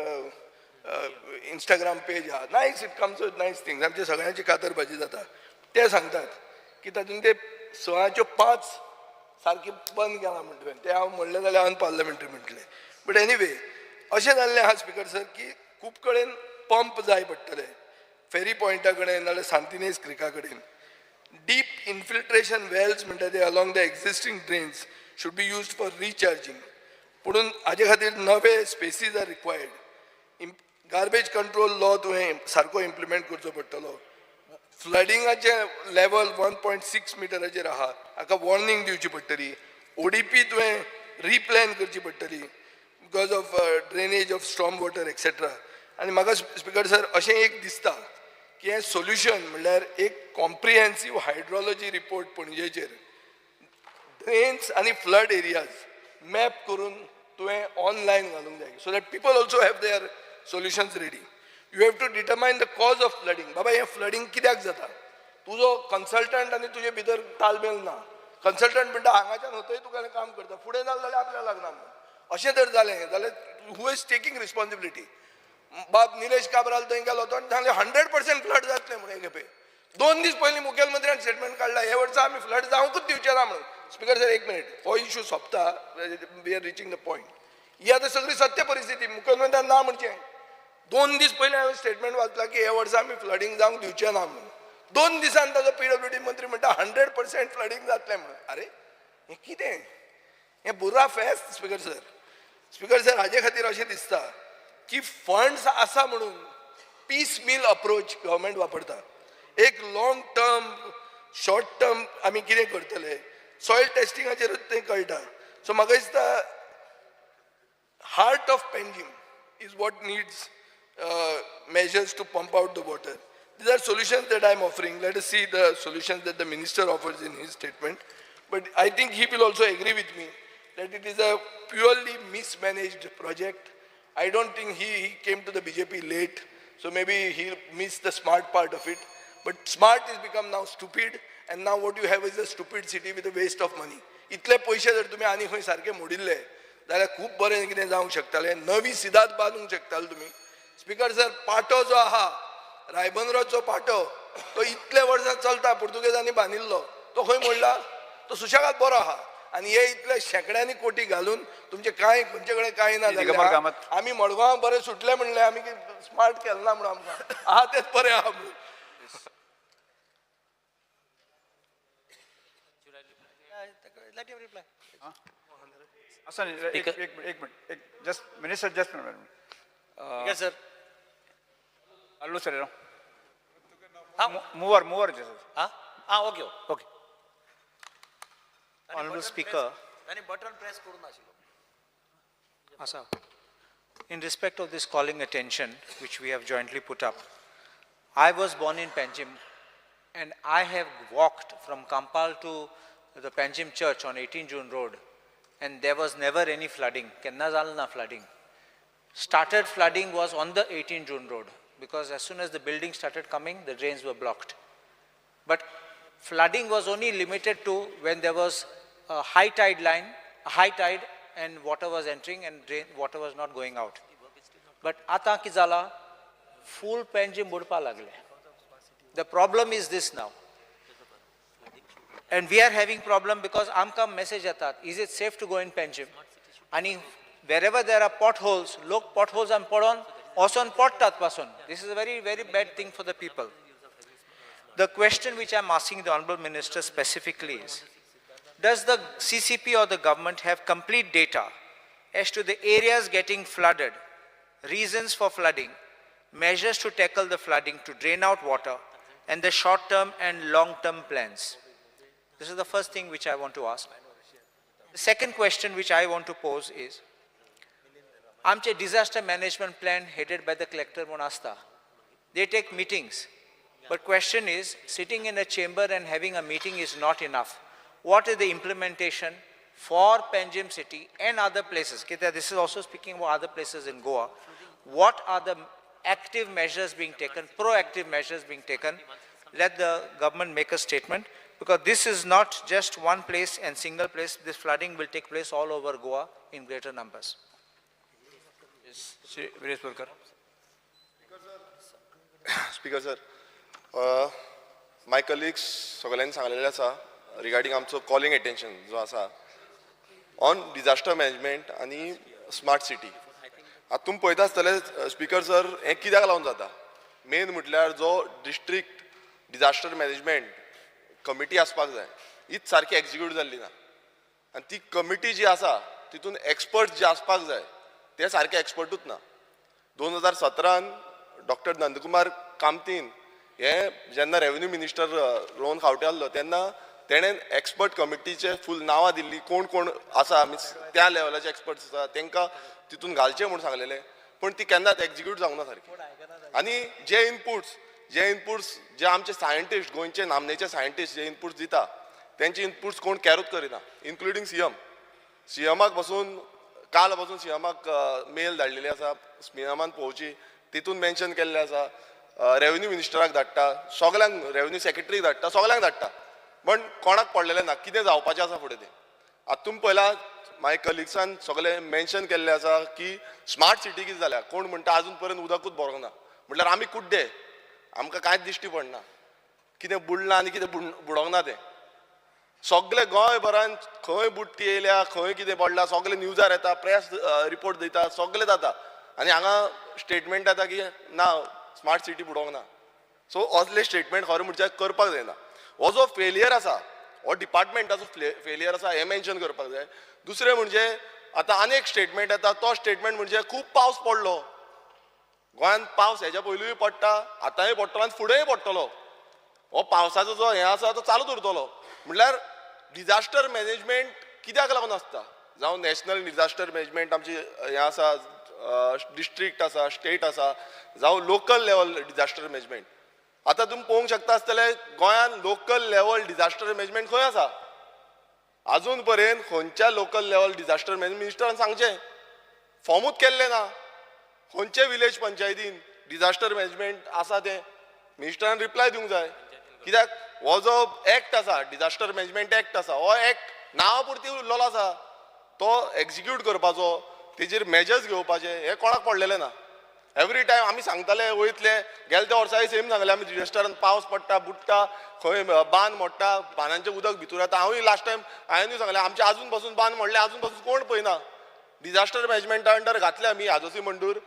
इंस्टाग्राम पेज आहा, nice, it comes with nice things. आमच्या सगळ्यांची कातरभाजी जाता. ते सांगतात की तातूंत ते 6च्यो 5 सारकी बंद केला म्हणटलें. ते हांव म्हणलें जाल्यार अनपार्लमेंटरी म्हणटलें. बट एनीवे अशें जाल्लें आहा स्पीकर सर की खूब कडेन पंप जाय पडटले, फेरी पॉयंटा कडेन नाल्यार सांतिनेज क्रिका कडेन. डीप इन्फिल्ट्रेशन वेल्स म्हणटा ते along the existing drains should be used for recharging. पुणून हाजे खातीर नवे spaces are required. Garbage control law तुवें सारको इम्प्लिमेंट करचो पडटलो. फ्लडिंगाचे लेवल 1.6 meterचेर आहा, हाका वॉर्निंग दिवची पडटली. ODP तुवें रिप्लॅन करची पडटली because of drainage of storm water etcetera. आनी म्हाका स्पीकर सर अशें एक दिसता की हें सोल्युशन म्हणल्यार एक कॉम्प्रिहेन्सीव हायड्रोलॉजी रिपोर्ट पणजेचेर ड्रेन्स आनी फ्लड एरियाज मॅप करून तुवें ऑनलायन घालूंक जाय, so that people also have their solutions ready. You have to determine the cause of flooding. बाबा हें फ्लडिंग कित्याक जाता? तुजो कन्सल्टंट आनी तुजे भितर ताळमेळ ना. कन्सल्टंट म्हणटा हांगाच्यान होतय तुका काम करता, फुडें जालें जाल्यार आपल्याक लागना म्हणून. अशें जर जालें जाल्यार हू इज टेकिंग रिस्पॉन्सिबिलिटी? बाब निलेश काब्राल थंय गेलो तो सांगले 100% फ्लड जातले म्हणून हे खेपे 2 दीस पयलीं मुखेलमंत्र्यान स्टेटमेंट काडला हे वर्सा आमी फ्लड जावंकूच दिवचे ना म्हणून. स्पीकर सर एक मिनिट हो इश्यू सोंपता, we are reaching the point. ही आतां सगळी सत्य परिस्थिती मुखेलमंत्र्यान ना म्हणचें. 2 दीस पयलीं हांवें स्टेटमेंट वाचला की हे वर्सा आमी फ्लडींग जावंक दिवचे ना म्हणून. 2 दिसान ताजो PWD मंत्री म्हणटा 100% फ्लडींग जातलें म्हणून. अरे हें कितें? हें बुर्रा फेस्त स्पीकर सर. स्पीकर सर हाजे खातीर अशें दिसता की फंड्स आसा म्हणून पीस मील अप्रोच गव्हर्मेंट वापरता. एक लॉंग टर्म शॉर्ट टर्म आमी कितें करतले सॉयल टेस्टिंगाचेरूच तें कळटा. सो म्हाका दिसता heart of Panjim is what needs measures to pump out the water. These are solutions that I am offering. Let us see the solutions that the minister offers in his statement. But I think he will also agree with me that it is a purely mismanaged project. I don't think he came to the BJP late, so maybe he missed the smart part of it. But smart has become now stupid, and now what you have is a stupid city with a waste of money. इतले पैसे जर तुम्ही आनी खंय सारखे मोडिल्ले जाल्यार खूब बरें कितें जावंक शकतालें. नवी सिदात बांदूंक शकताले तुम्ही. स्पीकर सर पाटो जो आहा रायबंदराचो पाटो तो इतले वर्सां चलता पुर्तुगेजांनी बांदिल्लो तो खंय मोडला? तो सुशेगाद बरो आहा. आनी हे इतले शेकड्यांनी कोटी घालून तुमचे कांय खंयचे कडेन कांय ना जाल्यार आमी मडगांव बरें सुटले म्हणले आमी स्मार्ट केलें ना म्हणून आमकां आहा तेच बरें आहा म्हणून. एक minute just minister just sir अल्लू sir mover okay okay. Honorable Speaker, button press करून नाशिल्लो. Asa, in respect of this calling attention, which we have jointly put up, I was born in Panjim, and I have walked from Kampal to the Panjim Church on 18 June Road, and there was never any flooding. Kenna zalna flooding. Started flooding was on the 18 June Road, because as soon as the building started coming, the drains were blocked. But flooding was only limited to when there was a high tide line, a high tide, and water was entering and water was not going out. But ata ki zala, full Panjim budpa lagle. The problem is this now. And we are having problem because amka message atat, is it safe to go in Panjim? Ani wherever there are potholes, look potholes am podon, oson pot tat pason. This is a very, very bad thing for the people. The question which I am asking the Honorable Minister specifically is, does the CCP or the government have complete data as to the areas getting flooded, reasons for flooding, measures to tackle the flooding to drain out water, and the short-term and long-term plans? This is the first thing which I want to ask. The second question which I want to pose is, आमचे disaster management plan headed by the collector Monasta, they take meetings. But question is, sitting in a chamber and having a meeting is not enough. What is the implementation for Panjim city and other places? This is also speaking about other places in Goa. What are the active measures being taken, proactive measures being taken? Let the government make a statement, because this is not just one place and single place. This flooding will take place all over Goa in greater numbers. Speaker sir, my colleagues सगळ्यांनी सांगलेलें आसा regarding आमचो calling attention जो आसा on disaster management आनी smart city. आतां तुमी पळयता आसतले स्पीकर सर हें कित्याक लागून जाता? मेन म्हटल्यार जो डिस्ट्रिक्ट डिजास्टर मॅनेजमेंट कमिटी आसपाक जाय हीच सारकी एक्झिक्यूट जाल्ली ना. आनी ती कमिटी जी आसा तितून एक्सपर्ट जे आसपाक जाय ते सारके एक्सपर्टूच ना. 2017 डॉक्टर नंदकुमार कामतीन हे जेन्ना रेव्हेन्यू मिनिस्टर रोहन खावटे आसलो तेन्ना तेणेन एक्सपर्ट कमिटीचे फूल नांवां दिल्लीं कोण कोण आसा मिन्स त्या लेवलाचे एक्सपर्ट्स आसा तांकां तितून घालचें म्हूण सांगलेलें, पूण ती केन्नाच एक्झिक्यूट जावंक ना सारकी. आनी जे इनपुट्स जे आमचे सायंटिस्ट गोंयचे नामनेचे सायंटिस्ट जे इनपुट्स दिता तेंचे इनपुट्स कोण कॅरूच करिना, इन्क्लुडींग सीएमाक पासून काल पासून सीएमाक मेल धाडलेली आसा, सीएमान पळोवची तितून मेन्शन केल्लें आसा, रेव्हेन्यू मिनिस्टराक धाडटा, सगल्यांक रेव्हेन्यू सेक्रेटरीक धाडटा, सगल्यांक धाडटा, पण कोणाक पडलेलें ना कितें जावपाचें आसा फुडें तें. आतां तुमी पळयलां माय कलिग्सान सगळे मेन्शन केल्ले आसा की स्मार्ट सिटी कितें जाल्या. कोण म्हणटा अजून पर्यंत उदकूच भरोंक ना. म्हटल्यार आमी कुड्डे, आमकां कांयच दिश्टी पडना कितें बुडलां आनी कितें बुडोंक ना तें. सगळे गोंयभरान खंय बुडटी येयल्या, खंय कितें पडलां सगळे न्यूजार येता, प्रेस रिपोर्ट दिता, सगळे जाता. आनी हांगा स्टेटमेंट येता की ना स्मार्ट सिटी बुडोंक ना. सो असले स्टेटमेंट खरें म्हणजे करपाक जायना. हो जो फेलियर आसा, हो डिपार्टमेंटाचो फेलियर आसा हें मेन्शन करपाक जाय. दुसरें म्हणजे आतां आनी एक स्टेटमेंट येता, तो स्टेटमेंट म्हणजे खूब पावस पडलो. गोंयांत पावस हेच्या पयलींय पडटा, आतांय पडटलो आनी फुडेंय पडटलो. हो पावसाचो जो हें आसा तो चालूच उरतलो. म्हटल्यार डिजास्टर मॅनेजमेंट कित्याक लागून आसता. जावं नॅशनल डिजास्टर मॅनेजमेंट आमची हें आसा, डिस्ट्रिक्ट आसा, स्टेट आसा, जावं लोकल लेवल डिजास्टर मॅनेजमेंट. आतां तुमी पळोवंक शकता आसतले गोंयांत लोकल लेवल डिजास्टर मॅनेजमेंट खंय आसा. अजून पर्यंत खंयच्या लोकल लेवल डिजास्टर मॅनेजमेंट मिनिस्टरान सांगचें, फॉर्मूच केल्लें ना. खंयचे विलेज पंचायतीन डिजास्टर मॅनेजमेंट आसा तें मिनिस्टरान रिप्लाय दिवंक जाय. कित्याक हो जो एक्ट आसा, डिजास्टर मॅनेजमेंट एक्ट आसा, हो एक्ट नांवा पुरती उरलेलो आसा. तो एक्झिक्यूट करपाचो, तेजेर मेजर्स घेवपाचे हे कोणाक पडलेले ना. एवरी टायम आमी सांगताले वयतले, गेल्या त्या वर्साय सेम सांगले आमी डिजास्टरान पावस पडटा, बुडटा, खंय बांद मोडटा, बांदांचें उदक भितर येता. हांवूय लास्ट टायम हांवेंय सांगलें आमचे आजून पासून बांद मोडले, आजून पासून कोण पळयना. डिजास्टर मॅनेजमेंटा अंडर घातले आमी आजोसी मंडूर,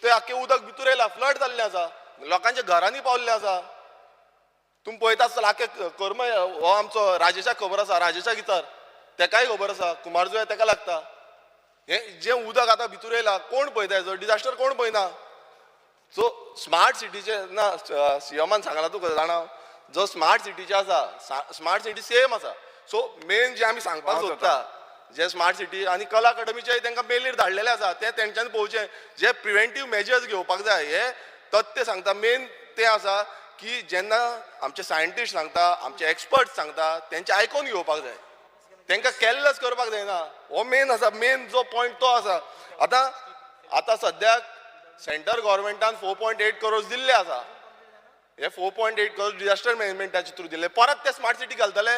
ते आख्खें उदक भितर येयला, फ्लड जाल्लें आसा, लोकांच्या घरांनी पावल्लें आसा. तुम्ही पळयता आसतलो आख्खे कर्म हो आमचो राजेशाक खबर आसा, राजेशाक विचार, तेकाय खबर आसा, कुमारजुंय तेका लागता. हें जें उदक आतां भितर येयला कोण पळयता, हेजो डिजास्टर कोण पळयना. सो स्मार्ट सिटीचे ना सीएमान सांगला तुका जाणा, जो स्मार्ट सिटीचे आसा, स्मार्ट सिटी सेम आसा. सो मेन जे आमी सांगपाक सोदता, जे स्मार्ट सिटी आनी कला अकादमीचे तांकां मेलीर धाडलेले आसा, तें तेंच्यांनी पळोवचें. जे प्रिव्हेंटीव मेजर्स घेवपाक जाय हे तथ्य सांगता. मेन तें आसा की जेन्ना आमचे सायंटिस्ट सांगता, आमचे एक्सपर्ट सांगता, तेंचे आयकून घेवपाक जाय, तांकां केर्लेस करपाक जायना. हो मेन आसा, मेन जो पॉयंट तो आसा. आतां सद्याक सेंटर गव्हर्मेंटान 4.8 करोड दिल्ले आसा. हे 4.8 करोड डिजास्टर मॅनेजमेंटाचे थ्रू दिले, परत ते स्मार्ट सिटी घालतले.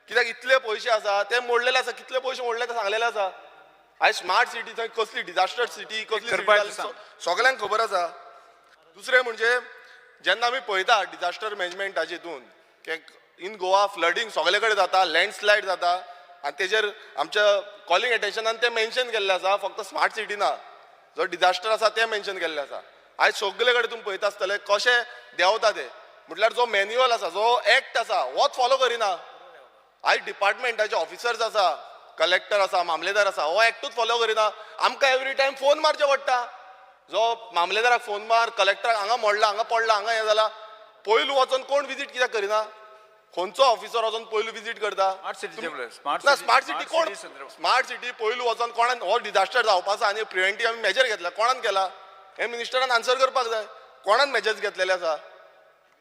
कित्याक इतले पयशे आसा ते मोडलेले आसा, कितले पयशे मोडले ते सांगलेले आसा. आयज स्मार्ट सिटी थंय कसली डिजास्टर सिटी कसली सगळ्यांक खबर आसा. दुसरें म्हणजे जेन्ना आमी पळयता डिजास्टर मॅनेजमेंटाचे हितून इन गोवा फ्लडींग सगळे कडेन जाता, लँडस्लायड जाता, आनी तेजेर आमच्या कॉलिंग एटेन्शनान तें मेन्शन केल्लें आसा. फक्त स्मार्ट सिटी ना, जो डिजास्टर आसा तें मेन्शन केल्लें आसा. आयज सगळे कडेन तुमी पळयता आसतले कशें देंवता ते. म्हटल्यार जो मॅन्युअल आसा, जो एक्ट आसा, होच फॉलो करिना. आयज डिपार्टमेंटाचे ऑफिसर्स आसा, कलेक्टर आसा, मामलेदार आसा, हो एक्टूच फॉलो करिना. आमकां एवरी टायम फोन मारचे पडटा. जो मामलेदाराक फोन मार, कलेक्टराक हांगा मोडला, हांगा पडला, हांगा हें जालां. पयलू वचोन कोण विजीट कित्याक करिना. खंयचो ऑफिसर वचोन पयलू विजीट करता. स्मार्ट सिटी कोण, स्मार्ट सिटी पयलू वचोन कोणान हो डिजास्टर जावपा आसा आनी प्रिव्हेंटीव आमी मेजर घेतला, कोणान केला हे मिनिस्टरान आन्सर करपाक जाय. कोणान मेजर्स घेतलेले आसा.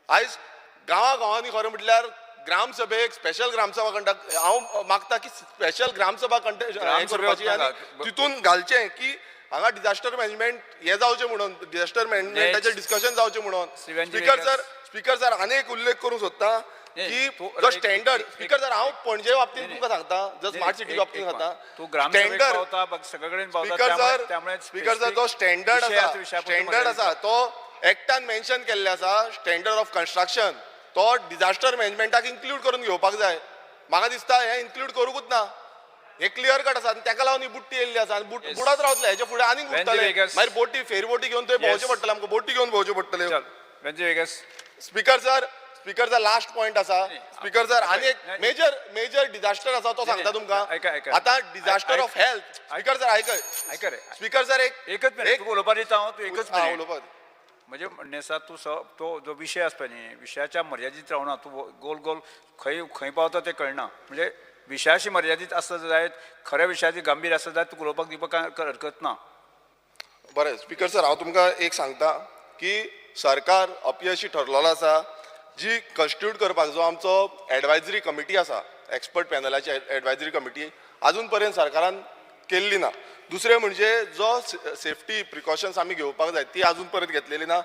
आयज गांवांनी खरें म्हटल्यार ग्रामसभेक स्पेशल ग्रामसभा कंडक्ट, हांव मागता की स्पेशल ग्रामसभा करपाची आनी तितून घालचें की हांगा डिजास्टर मॅनेजमेंट हें जावचें म्हणून, डिजास्टर मॅनेजमेंटाचें डिस्कशन जावचें म्हणून. स्पीकर सर आनी एक उल्लेख करूंक सोदता की जो स्टँडर्ड, स्पीकर सर हांव पणजे बाबतींत तुमकां सांगता, जो स्मार्ट सिटी बाबतींत सांगता, स्पीकर सर जो स्टँडर्ड आसा तो एक्टान मेन्शन केल्ले आसा, स्टँडर्ड ऑफ कन्स्ट्रक्शन, तो डिजास्टर मॅनेजमेंटाक इन्क्लूड करून घेवपाक जाय. म्हाका दिसता हें इन्क्लूड करूंकूच ना. हे क्लियर कट आसा, ताका लागून ही बुट्टी येयल्ली आसा, आनी बुडत रावतले, हेच्या फुडें आनीक बुडटले. मागीर बोटी, फेरीबोटी घेवन थंय भोंवचें पडटलें, आमकां बोटी घेवन भोंवच्यो पडटल्यो. स्पीकर सर लास्ट पॉयंट आसा. स्पीकर सर आनी एक मेजर डिजास्टर आसा तो सांगता तुमकां. आतां disaster of health. Speaker sir आयकय, स्पीकर सर एकच उलोवपाक दिता हांव, तूं एकच उलोवपाक. म्हणजे म्हणणें आसा तूं तो जो विशय आसता न्ही, विशयाच्या मर्यादीत रावना. तूं गोल खंय पावता तें कळना. म्हणजे विशयाशी मर्यादीत आसत जायत, खऱ्या विशयाची गंभीर आसत जायत, तुका उलोवपाक दिवपाक हरकत ना. बरें स्पीकर सर, हांव तुमकां एक सांगता की सरकार अपयशी ठरलेलो आसा. जी कन्स्टिट्यूट करपाक जो आमचो एडवायजरी कमिटी आसा, एक्सपर्ट पॅनलाची एडवायजरी कमिटी, अजून पर्यंत सरकारान केल्ली ना. दुसरें म्हणजे जो सेफ्टी प्रिकॉशन्स आमी घेवपाक जाय ती अजून पर्यंत घेतलेली ना.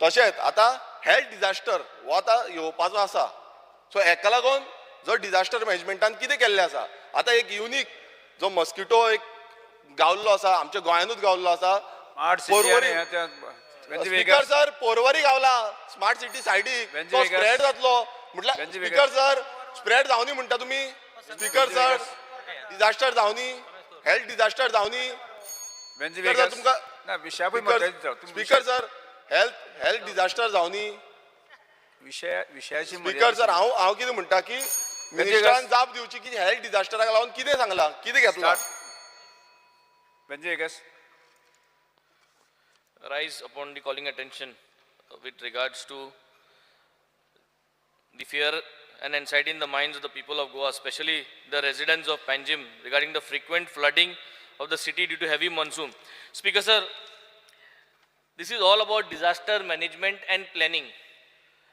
तशेंच आतां हेल्थ डिजास्टर हो आतां येवपाचो आसा. सो हेका लागून जो डिजास्टर मॅनेजमेंटान कितें केल्लें आसा, आतां एक युनीक जो मस्किटो एक गावल्लो आसा आमच्या गोंयानूच गावल्लो आसा स्मार्ट सिटी पोरवरी आणि त्या वेंजी स्पीकर वेगस सर पोरवरी गावला स्मार्ट सिटी सायडीक वेंजी तो वेगस. स्प्रेड जातलो म्हटल्यार Venzy speaker Viegas. Sir spread जावनी म्हणटा तुमी स्पीकर सर डिजास्टर जावनी हेल्थ डिजास्टर जावनी वेंजी स्पीकर सर वेगस तुमकां ना विशयापूय मदत स्पीकर सर हेल्थ डिजास्टर जावनी विशयाची स्पीकर सर हांव कितें म्हणटा की मिनिस्टरान जाप दिवची की हेल्थ डिजास्टराक लागून कितें सांगलां कितें घेतलां Venzy Viegas rise upon the calling attention with regards to the fear and anxiety in the minds of the people of Goa, especially the residents of Panjim, regarding the frequent flooding of the city due to heavy monsoon. Speaker sir, this is all about disaster management and planning.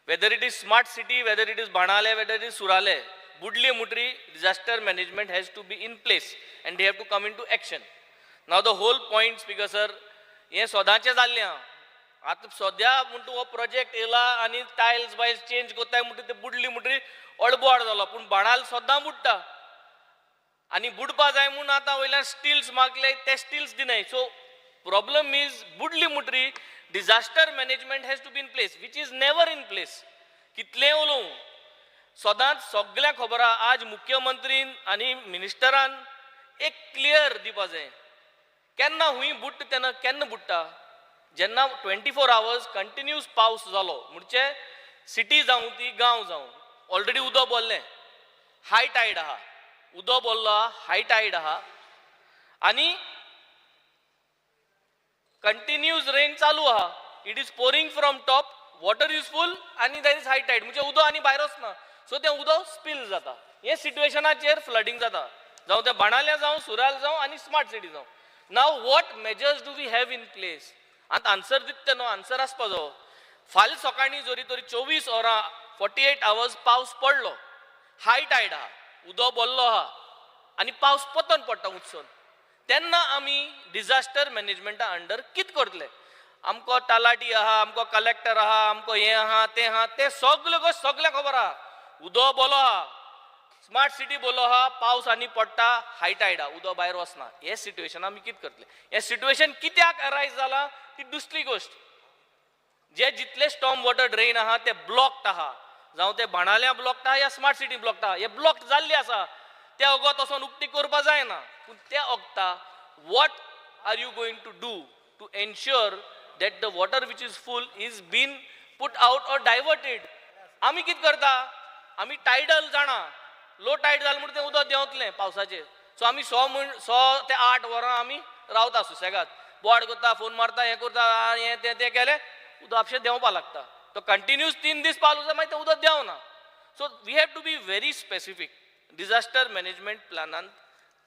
Whether it is smart city, whether it is Banale, whether it is Surale, Budli Mutri, disaster management has to be in place and they have to come into action. Now the whole point, Speaker sir, हे सोदांचे जाल्ले आतां सद्या म्हणटा हो project येयला आनी tiles बायल्स change कोत्ताय म्हणटा ते बुडली म्हणटरी अडबोड जालो पूण बाणाल सद्दां बुडटा आनी बुडपा जाय म्हूण आतां वयल्यान स्टिल्स मागले ते स्टिल्स दिनाय सो प्रॉब्लम इज बुडली म्हणटरी disaster management has to be in place which is never in place कितलें उलोवं सदांच सगळ्यांक खबर आहा आज मुख्यमंत्रीन आनी मिनिस्टरान एक क्लियर दिवपा जाय केन्ना हुंय बुडटा तेन्ना केन्ना बुडटा जेन्ना 24 hours कंटिन्यूस पावस जालो म्हणजे सिटी जावं ती गांव जावं ऑलरेडी उदक बोल्लें हाय टायड आहा उदक बोल्लो आहा हाय टायड आहा आनी कंटिन्यूस रेन चालू आहा it is pouring from top water is full आनी दॅट इज हाय टायड म्हणजे उदक आनी भायर वचना सो तें उदक स्पील जाता हे सिट्युएशनाचेर फ्लडिंग जाता जावं तें बाणाल्या जावं सुराल जावं आनी स्मार्ट सिटी जावं Now what measures do we have in place? And answer दिते नो answer आसपाचो फाल सकाळी जोरी तरी 24 वरां 48 hours पावस पडलो हाय टायड आहा उदक बोल्लो आहा आनी पावस पतन पडटा उचून तेन्ना आमी डिजास्टर मॅनेजमेंटा अंडर कित करतले आमको तलाटी आहा आमको कलेक्टर आहा आमको हे आहा ते सगळे गोश्ट सगळे खबर आहा उदक बोलो आहा स्मार्ट सिटी बोलो आहा पावस आनी पडटा हाय टायडा उदक भायर वचना हे सिट्युएशन आमी कितें करतले हे सिट्युएशन कित्याक अरायज जाला ती दुसरी गोश्ट जे जितले स्टॉर्म वॉटर ड्रेन आहा ते ब्लॉक्ड आहा जावं ते बाणाल्या ब्लॉक्ड आहा या स्मार्ट सिटी ब्लॉक्ड आहा हे ब्लॉक्ड जाल्ले आसा ते ओगोत वचोन उक्ती करपा जायना पूण ते ओगता what are you going to do to ensure that the water which is full is been put out or diverted आमी कितें करता आमी टायडल जाणा लो टायड जालें म्हणून तें उदक देंवतलें पावसाचेर सो आमी 6 ते 8 वरां आमी रावता सुसेगाद बोवाड करता फोन मारता हें करता हें तें केलें उदक आपशें देंवपा लागता तो कंटिन्यूस 3 दीस पावलो जाल्यार मागीर तें उदक देंवना so we have to be very specific disaster management प्लॅनांत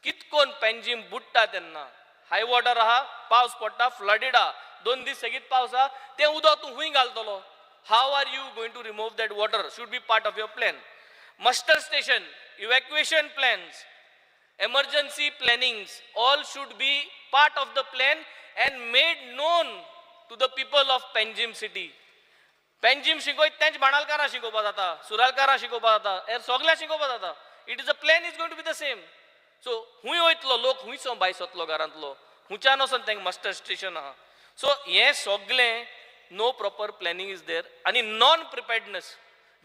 कितकोन पेंजीम बुडटा तेन्ना हाय वॉटर आहा पावस पडटा फ्लडीड आहा 2 दीस सेगीत पावस आहा तें उदक तूं खूंय घालतलो हाव are you going to remove that water should be part of your plan muster station, evacuation plans, emergency plannings, all should be part of the plan and made known to the people of Panjim city. Panjim शिकोयत तेंच बाणालकारां शिकोवपा जाता सुरालकारां शिकोवपा जाता हेर सगळ्या शिकोवपा जाता it is a plan is going to be the same so खूंय वयतलो लोक खूंयसो भायर सरतलो घरांतलो खुंयच्यान वचोन तेंकां मस्टर स्टेशन आहा सो हें सगळें no proper planning is there आनी नॉन प्रिपेर्डनेस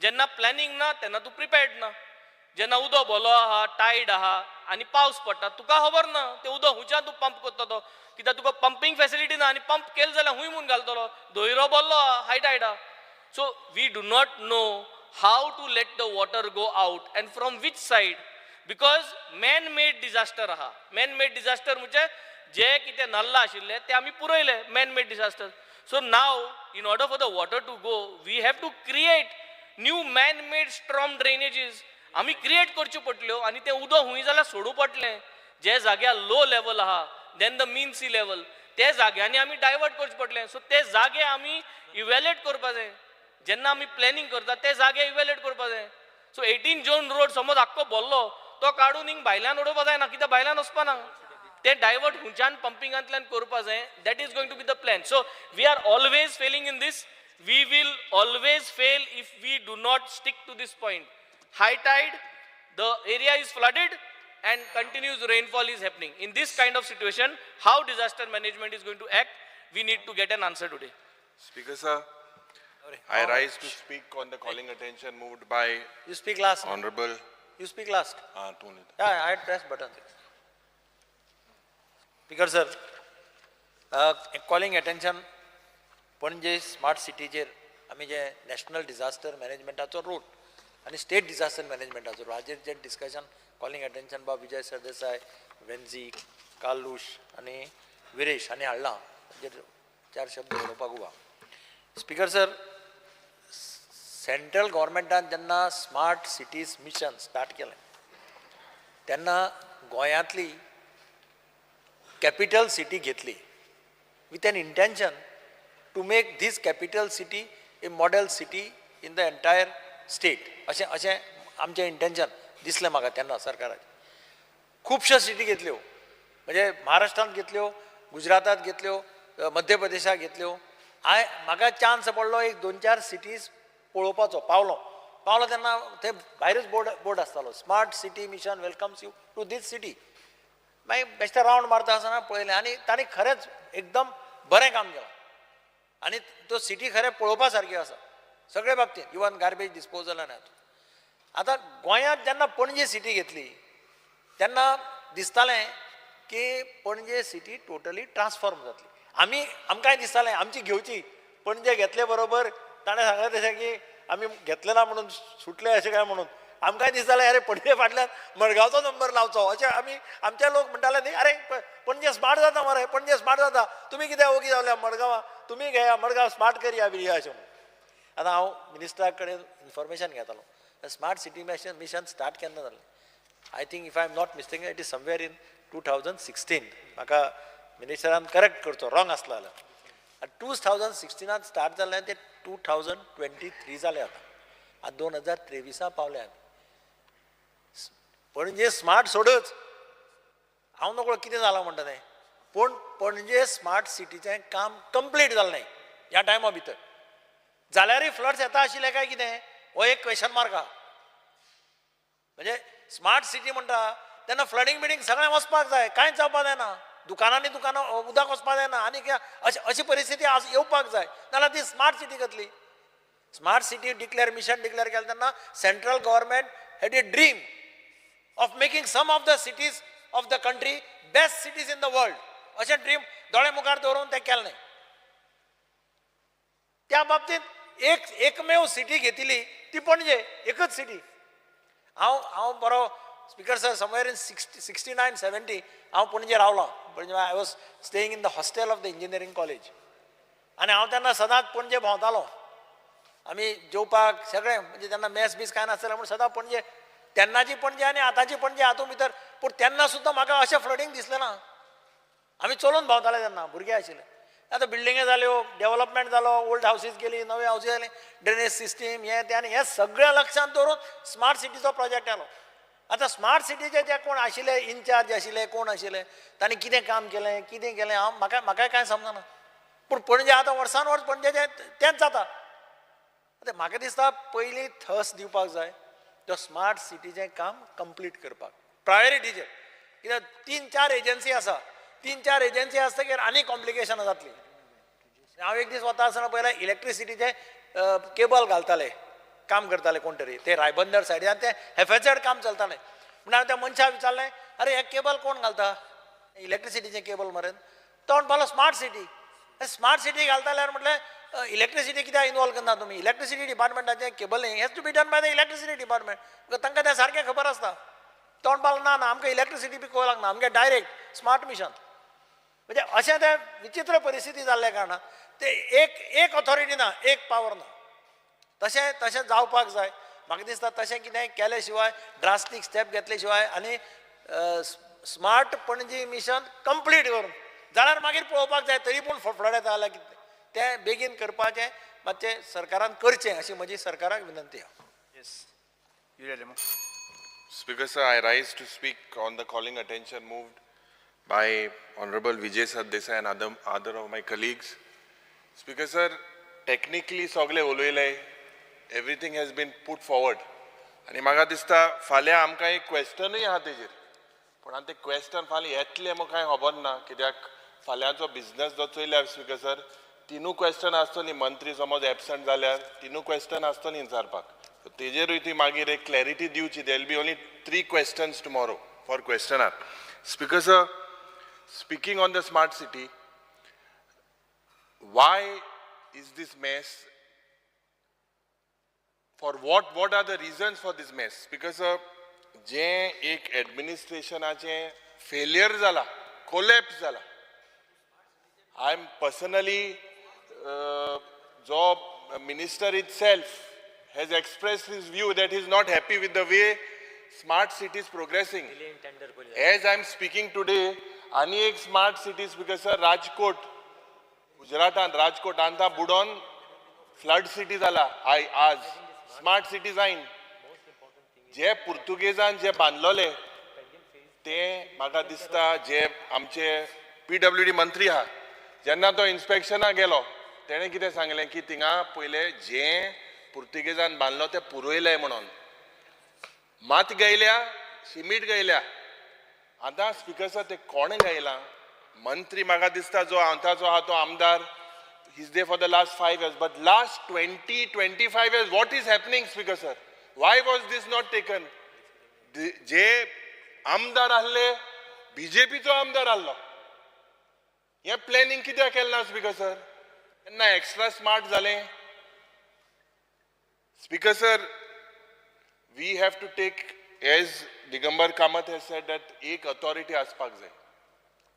जेन्ना प्लॅनिंग ना तेन्ना तूं प्रिपेर्ड ना जेन्ना उदक बोलो आहा टायड आहा आनी पावस पडटा तुका खबर ना तें उदक खुंयच्यान तूं पंप करता तो कित्याक तुका पंपींग फॅसिलिटी ना आनी पंप केलें जाल्यार खूंय म्हूण घालतलो धोयरो बोल्लो आहा हाय टायड आहा so we do not know how to let the water go out and from which side because man made disaster आहा मॅन मेड डिजास्टर म्हणजे जे कितें नल्लां आशिल्ले ते आमी पुरयले man made disaster so now in order for the water to go we have to create new man made storm drainages आमी क्रिएट करच्यो पडल्यो आनी तें उदक खूंय जाल्यार सोडूं पडलें जे जाग्यार लो लेवल आहा then the mean sea level ते जाग्यांनी आमी डायवर्ट करचें पडलें सो ते जागे आमी इवॅल्युएट करपा जाय जेन्ना आमी प्लॅनिंग करता ते जागे इवॅल्युएट करपा जाय सो 18 जोन रोड समज आख्खो भरलो तो काडून हिंग भायल्यान उडोवपा जायना कित्याक भायल्यान वचपा ना ते डायवर्ट खुंयच्यान पंपिंगांतल्यान करपा जाय that is going to be the plan so we are always failing in this we will always fail if we do not stick to this point. High tide, the area is flooded, and continuous rainfall is happening. In this kind of situation, how disaster management is going to act, we need to get an answer today. Speaker sir, I rise to speak on the calling attention moved by You speak last. Honorable. You speak last. 2 minutes. Yeah, I had pressed button. Speaker sir, calling attention पणजे smart सिटीचेर आमी जे national disaster मॅनेजमेंटाचो rule आनी state disaster मॅनेजमेंटाचो rule हाजेर जे discussion calling attention बा विजय सरदेसाय वेन्झी कालूश आनी विरेश हांणी हाडलां हाजेर 4 शब्द उलोवपाक उबा. स्पीकर सर, सेंट्रल गव्हर्मेंटान जेन्ना स्मार्ट सिटीज मिशन स्टार्ट केलें तेन्ना गोंयांतली कॅपिटल सिटी घेतली with an intention to make this capital city a model city in the entire state. अशें आमचें इंटेंशन दिसलें म्हाका तेन्ना सरकाराचें. खुबश्यो सिटी घेतल्यो, म्हणजे महाराष्ट्रांत घेतल्यो, गुजरातांत घेतल्यो, मध्य प्रदेशाक घेतल्यो. म्हाका चान्स पडलो एक 2-4 सिटीज पळोवपाचो. पावलो तेन्ना थंय भायरच बोर्ड आसतालो, smart city mission welcomes you to this city. मागीर बेश्टे रावंड मारता आसतना पळयलें आनी तांणी खरेंच एकदम बरें काम केलां. आनी तो सिटी खरें पळोवपा सारक्यो आसा सगळे बाबतींत, इवन गार्बेज डिस्पोजल आनी आतां गोंयांत जेन्ना पणजे सिटी घेतली तेन्ना दिसतालें की पणजे सिटी टोटली ट्रान्सफॉर्म जातली. आमकांय दिसतालें आमची घेवची, पणजे घेतले बरोबर ताणें सांगलें तशें की आमी घेतले ना म्हणून सुटले अशें काय म्हणून. आमकांय दिसतालें अरे पणजे फाटल्यान मडगांवचो नंबर लावचो अशें आमचे लोक म्हणटाले न्ही, अरे पणजे स्मार्ट जाता मरे, पणजे स्मार्ट जाता, तुमी कित्याक ओगी जावल्या मडगांवां, तुमी घेया मडगांव स्मार्ट करया बिरया अशें म्हणून. आतां हांव मिनिस्टरा कडेन इन्फॉर्मेशन घेतालो स्मार्ट सिटी मिशन स्टार्ट केन्ना जालें. I think if I am not mistaken it is somewhere in 2016. म्हाका मिनिस्टरान करेक्ट करचो रॉंग आसलो जाल्यार. 2016 स्टार्ट जालें तें 2023 जालें. आतां 2023 पावले आमी. पणजे स्मार्ट सोडच, हांव नकळो कितें जालां म्हणटा तें, पूण पणजे स्मार्ट सिटीचें काम कंप्लीट जालें नाही ह्या टायमा भितर. जाल्यारय फ्लड्स येता आशिल्ले काय कितें, हो एक क्वेश्चन मार्क आहा. म्हणजे स्मार्ट सिटी म्हणटा तेन्ना फ्लडींग बिडींग सगळें वचपाक जाय, कांयच जावपाक जायना, दुकानांनी उदक वचपाक जायना आनी अशी परिस्थिती येवपाक जाय, नाल्यार ती स्मार्ट सिटी जातली. स्मार्ट सिटी मिशन डिक्लेअर केलें तेन्ना central government had a dream of making some of the cities of the country best cities in the world. अशें ड्रीम दोळे मुखार दवरून तें केलें नाही. त्या बाबतींत एकमेव सिटी घेतिली ती पणजे, एकच सिटी. हांव बरो स्पीकर सर समवेअर इन 69-70 हांव पणजे रावलां. पणजे I was staying in the hostel of the engineering college. आनी हांव तेन्ना सदांच पणजे भोंवतालो. आमी जेवपाक सगळें, म्हणजे तेन्ना मॅस बीस कांय नासलें म्हूण सदां पणजे, तेन्नाची पणजे आनी आतांची पणजे हातूंत भितर. पूण तेन्ना सुद्दां म्हाका अशें फ्लडींग दिसलें ना. आमी चलून भोंवताले तेन्ना, भुरगे आशिल्ले. आतां बिल्डिंगे जाल्यो, डेव्हलपमेंट जालो, ओल्ड हावसीस गेली, नवे हावसीस जाले, ड्रेनेज सिस्टीम हें तें, आनी हें सगळें लक्षांत दवरून स्मार्ट सिटीचो प्रोजेक्ट आयलो. आतां स्मार्ट सिटीचे जे कोण आशिल्ले इन्चार्ज आशिल्ले, कोण आशिल्ले, तांणी कितें काम केलें, कितें केलें, म्हाकाय कांय समजना. पूण पणजे आतां वर्सान वर्स पणजे तेंच जाता. आतां म्हाका दिसता पयलीं थस दिवपाक जाय तो स्मार्ट सिटीचें काम कंप्लीट करपाक प्रायोरिटीचेर. कित्याक 3-4 एजन्सी आसा, 3-4 एजन्सी आसतकीर आनी कॉम्प्लिकेशनां जातलीं. हांव एक दीस वता आसतना पळयलें इलेक्ट्रिसिटीचे केबल घालताले, काम करताले कोण तरी, ते रायबंदर सायडीन ते हेफेचेड काम चलतालें. म्हणून हांवें त्या मनशाक विचारलें, अरे हे केबल कोण घालता, इलेक्ट्रिसिटीचें केबल मरे. तो म्हणपालो स्मार्ट सिटी. स्मार्ट सिटी घालताल्यार म्हटलें इलेक्ट्रिसिटी कित्याक इनवॉल्व करना तुमी, इलेक्ट्रिसिटी डिपार्टमेंटाचें cabling has to be done by the electricity department. तांकां तें सारकें खबर आसता. तो म्हणपालो ना आमकां इलेक्ट्रिसिटी बी कळूंक लागना, आमगे डायरेक्ट स्मार्ट मिशन. म्हणजे अशें तें विचित्र परिस्थिती जाल्ल्या कारणान ते एक ऑथॉरिटी ना, एक पावर ना. तशें जावपाक जाय. म्हाका दिसता तशें कितें केले शिवाय, ड्रास्टीक स्टेप घेतले शिवाय आनी स्मार्ट पणजी मिशन कंप्लीट करून जाल्यार मागीर पळोवपाक जाय. तरी पूण फ्लड येता जाल्यार कितें तें बेगीन करपाचें मातशें सरकारान करचें अशी म्हजी सरकाराक विनंती आहा. Speaker sir, I rise to speak on the calling attention moved by Honorable Vijay Sardesai and other of my colleagues. Speaker sir, technically सगळे उलयले, everything has been put forward. आणि म्हाका दिसता फाल्यां आमकां एक क्वेश्चनूय आहा तेजेर. पूण आतां तें क्वेश्चन फाल्यां येतलें म्हूण कांय खबर ना कित्याक फाल्यांचो बिझनस जो चलया स्पीकर सर तिनूय क्वेश्चन आसतलीं मंत्री समज एबसंट जाल्यार तिनूय क्वेश्चन आसतलीं विचारपाक तेजेरूय ती मागीर एक क्लॅरिटी दिवची देर will B only 3 questions tomorrow for question hour. Speaker sir, speaking on the smart city, why is this mess? For what are the reasons for this mess? Because जे एक एडमिनिस्ट्रेशनाचे फेलियर जाला collapse जाला I am personally जो minister itself has expressed his view that he is not happy with the way smart city is progressing. As I am speaking today, ani ek smart city speaker sir Rajkot, Gujaratan Rajkot anta budon flood city zala आज smart city zain. जे पुर्तुगेजान जे बांदलोले ते म्हाका दिसता जे आमचे PWD मंत्री आहा जेन्ना तो इन्स्पेक्शनाक गेलो तेणे कितें सांगलें की थिंगा पयले जे पुर्तुगेजान बांदलो ते पुरोयले म्हणून मात गायल्या सिमीट गायल्या आतां स्पीकर सर ते कोणें गायलां मंत्री म्हाका दिसता जो आतांचो आहा तो आमदार he is there for the last 5 years but last 20-25 years what is happening speaker sir why was this not taken जे आमदार आहले बीजेपीचो आमदार आहलो हे प्लॅनिंग कित्याक केलें ना स्पीकर सर केन्ना एक्स्ट्रा स्मार्ट जालें Speaker sir, we have to take, as Digambar Kamath has said, that ek authority aspak jai.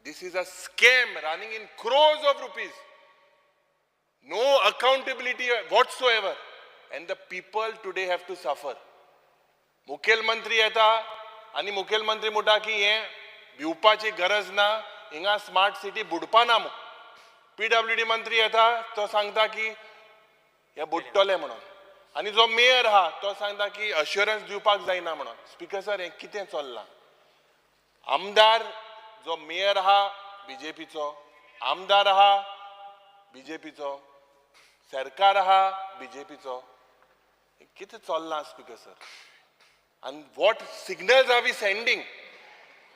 This is a scam running in crores of rupees. No accountability whatsoever. And the people today have to suffer. मुखेलमंत्री येता आणि मुखेलमंत्री म्हणटा की हे भिवपाची गरज ना हिंगा स्मार्ट सिटी बुडपा ना PWD मंत्री येता तो सांगता की हे बुडटले म्हणून आणि जो मेयर हा तो सांगता की अश्युरन्स दिवपाक जायना म्हणून स्पीकर सर हे कितें चल्लां आमदार जो मेयर आहा बीजेपीचो आमदार आहा बीजेपीचो सरकार आहा बीजेपीचो कितें चल्लां speaker sir and what signals are we sending?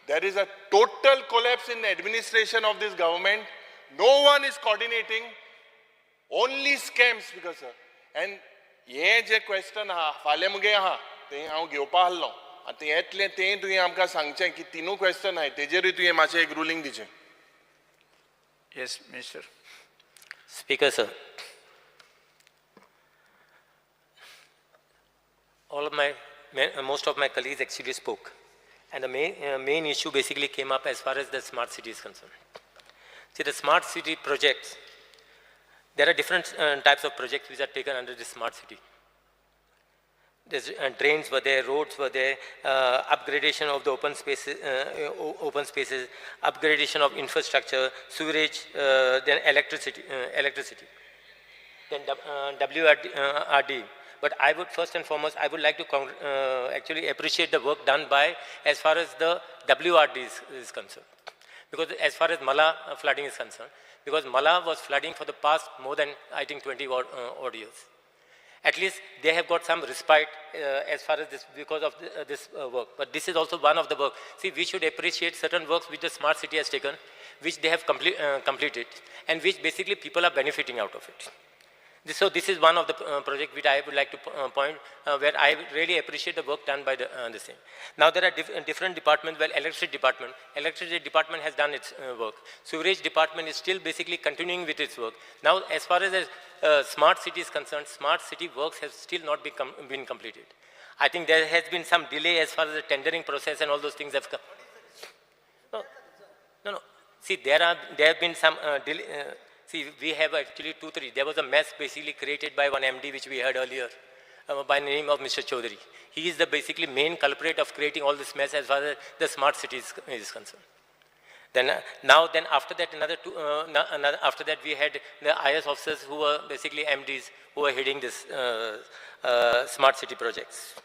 There is a total collapse in the administration of this government. No one is coordinating. Only scams, speaker sir. And हे जे क्वेश्चन आहा फाल्यां मुगे आहा ते हांव घेवपा आहलो आतां येतलें तें तुवें आमकां सांगचें की तिनूय क्वेश्चन आहाय तेजेरूय तुवें मातशें एक ruling दिचें. Yes, Minister. Speaker sir, most of my colleagues actually spoke, and the main issue basically came up as far as the smart city is concerned. See, the smart city projects, there are different types of projects which are taken under the smart city. There's, drains were there, roads were there, upgradation of the open spaces, upgradation of infrastructure, sewerage, then electricity, then WRD. But I would first and foremost, I would like to actually appreciate the work done by as far as the WRD is concerned. Because as far as Mala flooding is concerned, because Mala was flooding for the past more than, I think, 20 odd years. At least they have got some respite as far as this, because of this work. But this is also one of the work. See, we should appreciate certain works which the smart city has taken, which they have completed, and which basically people are benefiting out of it. So this is one of the projects which I would like to point, where I really appreciate the work done by the same. Now there are different departments. Well, electricity department has done its work. Sewerage department is still basically continuing with its work. Now, as far as smart city is concerned, smart city works have still not been completed. I think there has been some delay as far as the tendering process and all those things have come. No. See, there have been some delay. See, we have actually 2-3. There was a mess basically created by one MD, which we heard earlier, by the name of Mr. Chaudhary. He is the basically main culprit of creating all this mess as far as the smart city is concerned. Then after that, after that we had the IS officers who were basically MDs who were heading this smart city projects.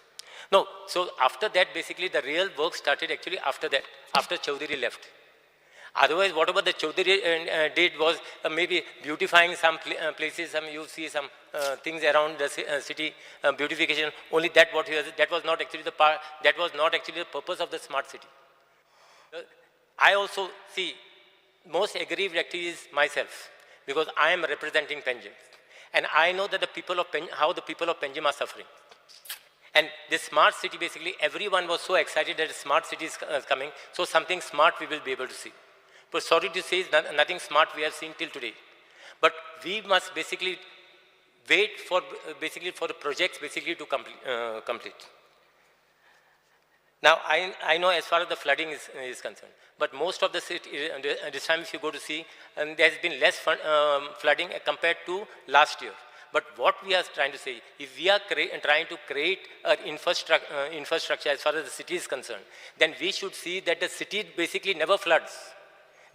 No, so after that, basically the real work started actually after that, after Chaudhary left. Otherwise, whatever the Chaudhary did was maybe beautifying some places, you see some things around the city, beautification. Only that what he was, that was not actually the purpose of the smart city. I also see most aggrieved actually is myself, because I am representing Panjim. And I know that how the people of Panjim are suffering. And this smart city, basically, everyone was so excited that a smart city is coming, so something smart we will be able to see. But sorry to say, nothing smart we have seen till today. But we must basically wait for the projects basically to complete. Now, I know as far as the flooding is concerned, but most of the city, this time if you go to see, there has been less flooding compared to last year. But what we are trying to say, if we are trying to create an infrastructure as far as the city is concerned, then we should see that the city basically never floods.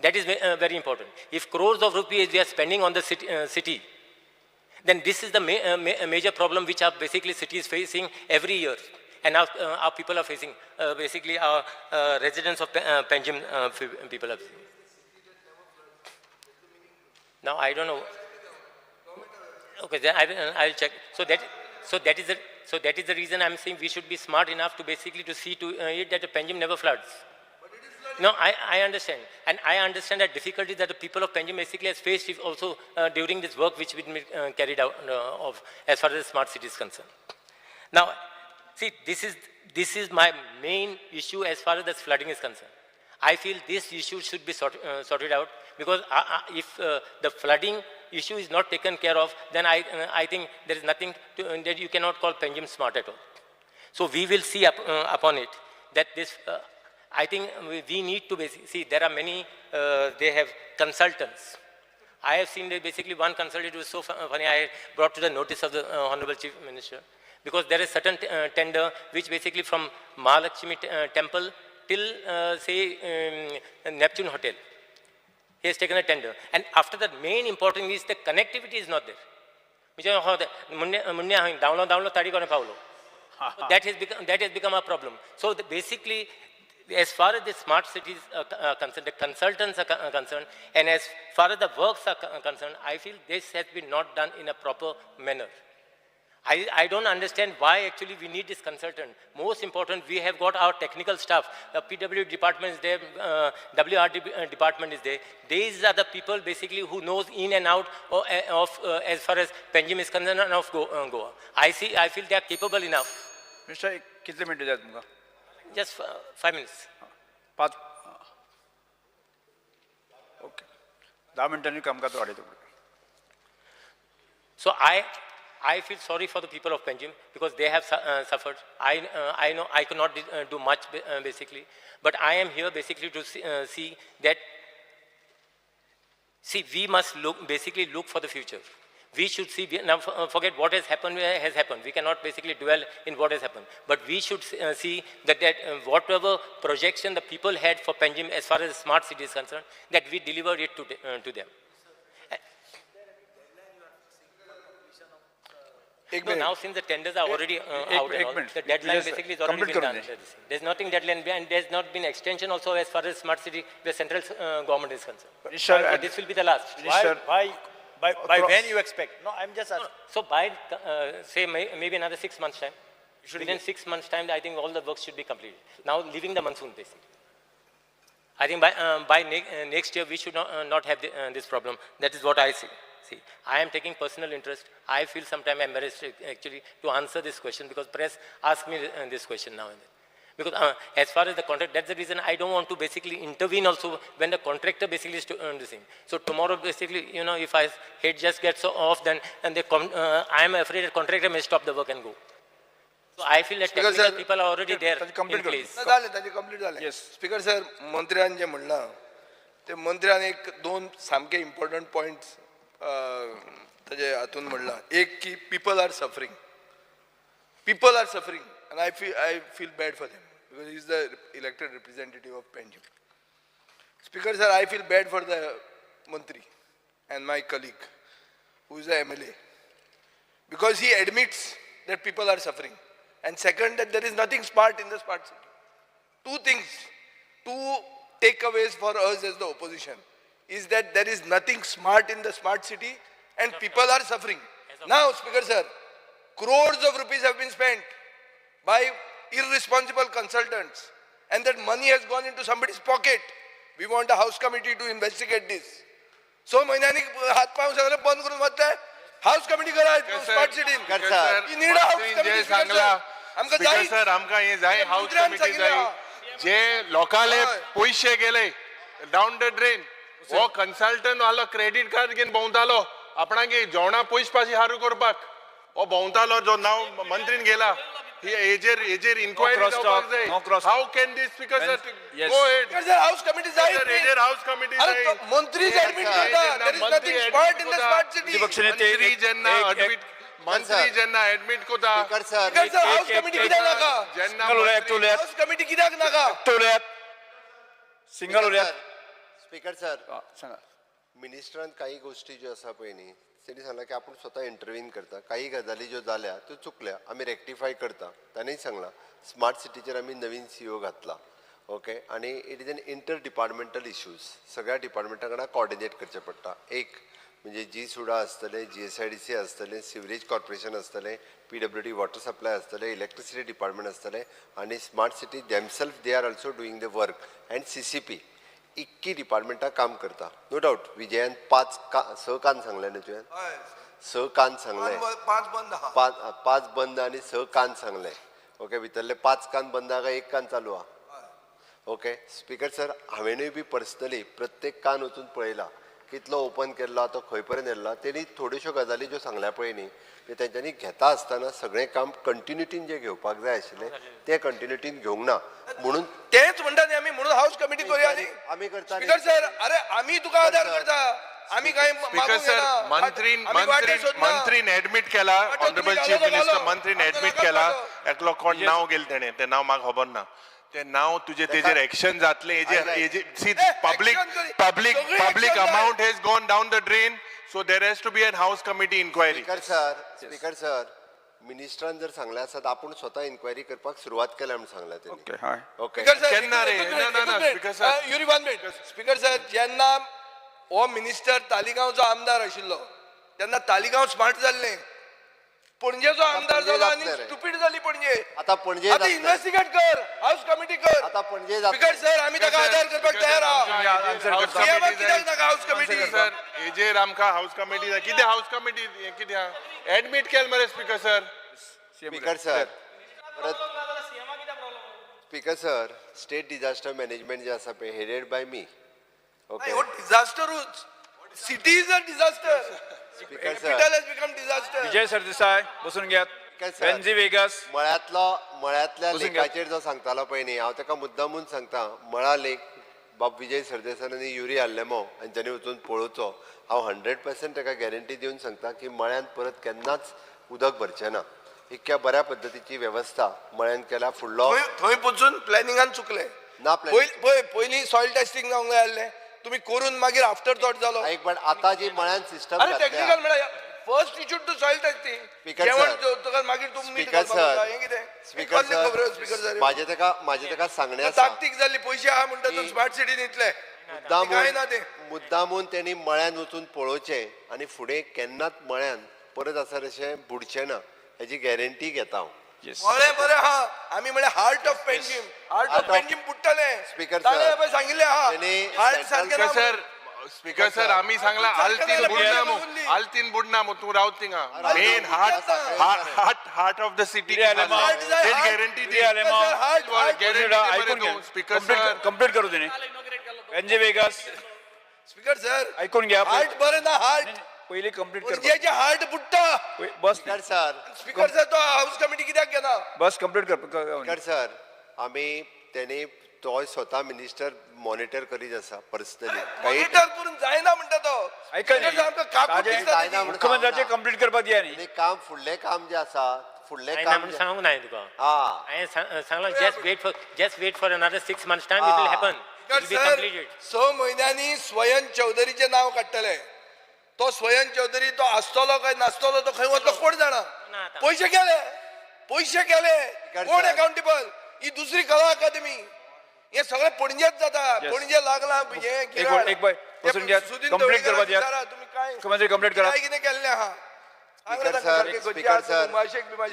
That is very important. If crores of rupees we are spending on the city, then this is the major problem which our basically city is facing every year. And our people are facing, basically our residents of Panjim people are facing. Now, I don't know. Okay, then I'll check. So that is the reason I'm saying we should be smart enough to basically to see to it that the Panjim never floods. No, I understand. And I understand that difficulty that the people of Panjim basically has faced also during this work which we carried out as far as the smart city is concerned. Now, see, this is my main issue as far as the flooding is concerned. I feel this issue should be sorted out, because if the flooding issue is not taken care of, then I think there is nothing that you cannot call Panjim smart at all. So we will see upon it that this, I think we need to basically see, there are many, they have consultants. I have seen basically one consultant was so funny, I brought to the notice of the Honorable Chief Minister, because there is certain tender which basically from Mahalakshmi temple till say Neptune Hotel. He has taken a tender. And after that, main important is the connectivity is not there. That has become a problem. So basically, as far as the smart cities are concerned, the consultants are concerned, and as far as the works are concerned, I feel this has been not done in a proper manner. I don't understand why actually we need this consultant. Most important, we have got our technical staff. The PW department is there, WRD department is there. These are the people basically who knows in and out of as far as Panjim is concerned and of Goa. I feel they are capable enough. Mr. कितने minute जाते तुमका? Just 5 minutes. 5. Okay. 10 मिनटांनी काम का तो आड़े तो. So I feel sorry for the people of Panjim because they have suffered. I know I could not do much basically, but I am here basically to see that. See, we must basically look for the future. We should see, now forget what has happened. We cannot basically dwell in what has happened. But we should see that whatever projection the people had for Panjim as far as smart city is concerned, that we delivered it to them. No, now since the tenders are already out, the deadline basically is already been done. There's nothing deadline, and there's not been extension also as far as smart city, the central government is concerned. This will be the last. By when you expect? No, I'm just asking. So by, say, maybe another 6 months' time. Within 6 months' time, I think all the work should be completed. Now, leaving the monsoon, basically. I think by next year, we should not have this problem. That is what I see. See, I am taking personal interest. I feel sometimes embarrassed actually to answer this question because press asks me this question now and then. Because as far as the contract, that's the reason I don't want to basically intervene also when the contractor basically is doing the same. So tomorrow basically, you know, if I head just gets off, then and they I am afraid the contractor may stop the work and go. So I feel that technical people are already there in place. Yes. Speaker sir, मंत्र्यान जे म्हणला ते मंत्र्यान एक दोन सामके important points ताजे हातून म्हणला. एक की people are suffering. People are suffering and I feel bad for them because he is the elected representative of Panjim. Speaker sir, I feel bad for the Mantri and my colleague who is the MLA because he admits that people are suffering. And second, that there is nothing smart in the smart city. Two things, two takeaways for us as the opposition is that there is nothing smart in the smart city and people are suffering. Now, Speaker sir, crores of rupees have been spent by irresponsible consultants and that money has gone into somebody's pocket. We want a house committee to investigate this. So महिन्यांनी हात पाय सगळं बंद करून वतले house committee करा smart सिटीन sir need house committee जे सांगला आमकां स्पीकर जाय सर आमकां हे जाय हाऊस कमिटी जाय जे लोकाले पयशे गेले डाऊन द ड्रेन हो कन्सल्टंट वालो क्रेडिट कार्ड घेवन भोंवतालो आपणाक जेवणा पयशे पाशी हारू करपाक हो भोंवतालो जो नाव मंत्रीन गेला हेजेर इन्क्वायरी जावपाक जाय how can this speaker sir go ahead sir house committee जाय हेजेर हाऊस कमिटी जाय मंत्री एडमिट करता there is nothing smart in the smart city मंत्री जेन्ना एडमिट मंत्री जेन्ना एडमिट कोता स्पीकर सर हाऊस कमिटी कित्याक नाका जेन्ना हाऊस कमिटी कित्याक नाका सिंगल उलयात स्पीकर सर सांगा मिनिस्टरान काही गोष्टी ज्यो आसा पळय न्ही तेणी सांगला की आपण स्वता इंटरव्हीन करता काही गजाली ज्यो जाल्या त्यो चुकल्या आमी रेक्टिफाय करता ताणेंय सांगला स्मार्ट सिटीचेर आमी नवीन सीओ घातला ओके आनी it is N inter departmental issues सगळ्या डिपार्टमेंटा कडेन कॉर्डिनेट करचें पडटा एक म्हणजे जी सुडा आसतले GSIDC आसतले सिवरेज कॉर्पोरेशन आसतले PWD वॉटर सप्लाय आसतले इलेक्ट्रिसिटी डिपार्टमेंट आसतले आनी smart city themselves they are also doing the work and CCP इक्की डिपार्टमेंटा काम करता नो डाऊट विजयान 6 कान सांगले न्हू तुवें 6 कान सांगले 5 बंद आनी 6 कान सांगले ओके भितरले 5 कान बंद आहा 1 कान चालू आहा ओके स्पीकर सर हांवेनूय बी पर्सनली प्रत्येक कान वचून पळयला कितलो ओपन केल्लो तो खंय पर्यंत येयला तेणी थोड्योश्यो गजाली ज्यो सांगल्या पळय न्ही ते तेंच्यांनी घेता आसतना सगळें काम कंटिन्युटीन जें घेवपाक जाय आशिल्लें तें कंटिन्युटीन घेवंक ना म्हणून तेच म्हणटा न्ही आमी म्हणून हाऊस कमिटी करूया न्ही आमी करता स्पीकर सर अरे आमी तुका आदार करता आमी काय स्पीकर सर मंत्रीन एडमिट केला ऑनरेबल चीफ मिनिस्टर मंत्रीन एडमिट केला एकलो कोण नाव गेल तेणें तें नाव म्हाका खबर ना ते नाव तुजे तेजेर एक्शन जातले हेजे see public amount has gone down the drain so there has to be an house committee inquiry speaker sir मिनिस्टरान जर सांगलें आसत आपूण स्वता इन्क्वायरी करपाक सुरवात केल्या म्हणून सांगलें तेणी ओके केन्ना रे ना speaker sir Yuri 1 minute speaker sir जेन्ना हो मिनिस्टर तालिगांवचो आमदार आशिल्लो तेन्ना तालिगांव स्मार्ट जाल्लें पणजेचो आमदार जालो आनी स्टुपीड जाली पणजे आता पणजे आतां इन्व्हेस्टिगेट कर हाऊस कमिटी कर आता पणजे स्पीकर सर आमी ताका आदार करपाक तयार आहा कित्याक नाका हाऊस कमिटी सर हेजेर आमकां हाऊस कमिटी कितें हाऊस कमिटी कित्याक एडमिट केल मरे speaker sir speaker sir state disaster management जे आसा पळय हेडेड बाय मी ओके डिझास्टरूच city is a disaster speaker capital has become disaster Vijay Sardesai बसून घ्यात बेन्झी वेगस मळ्यातल्या लेखाचेर जो सांगतालो पळय न्ही हांव ताका मुद्दामून सांगता मळा लेख बाब विजय सरदेसायानी युरी हाडलेमो आनी ताणें वचून पळोवचो हांव 100% ताका गॅरंटी दिवन सांगता की मळ्यान परत केन्नाच उदक भरचें ना इतक्या बऱ्या पद्दतीची वेवस्था मळ्यान केल्या फुडलो थंय पोचून प्लॅनिंगान चुकले ना पयलीं सॉयल टेस्टिंग जावंक जाय आसलें तुम्ही करून मागीर आफ्टर थॉट जालो एक पण आता जी मळ्यान सिस्टम अरे टेक्निकल म्हळ्यार first issued to soil testing जेवण जेवतकच मागीर तूं मीठ घालपाक हें कितें स्पीकर सर माझे ताका सांगण्या ताकतीक जाल्ली पयशे आहा म्हणटा तूं स्मार्ट सिटीन इतले काय ना ते मुद्दामून तेणी मळ्यान वचून पळोवचें आनी फुडें केन्नाच मळ्यान परत आसा तशें बुडचें ना हेजी गॅरंटी घेता हांव मळे बरें आहा आमी म्हळ्यार हार्ट ऑफ पेंजीम बुडटले स्पीकर सर सांगिल्लें आहा हार्ट सारकें सर स्पीकर सर आम्ही सांगला आल्तीन बुडना मग तू रावत थिंगा main heart of the city guarantee speaker sir complete करू देणे बेन्झी वेगस स्पीकर सर ऐकून घ्या हार्ट बरें ना हार्ट पहिले कंप्लीट कर पणजेचे हार्ट बुडटा बस स्पीकर सर तो हाऊस कमिटी कित्याक घेना बस कंप्लीट कर स्पीकर सर आमी तेणी तो स्वता मिनिस्टर मॉनिटर करीत आसा पर्सनली मॉनिटर करून जायना म्हणटा तो मुख्यमंत्र्याचे कंप्लीट करपाक दिया न्ही काम फुडलें काम जें आसा फुडलें काम सांगूंक ना तुका हांवें सांगलां just wait for another 6 months time it will happen it will be completed 6 म्हयन्यांनी स्वयं चौधरीचे नाव काडटले तो स्वयं चौधरी तो आसतलो काय नासतलो तो खंय वतलो कोण जाणा पैसे केले कोण अकाउंटेबल ही दुसरी कला अकादमी हे सगळे पणजेच जाता पणजे लागला एक बसून घ्या कंप्लीट करपाक दिया तुम्ही काय मुख्यमंत्री कंप्लीट करा काय कितें केल्लें आहा Speaker sir,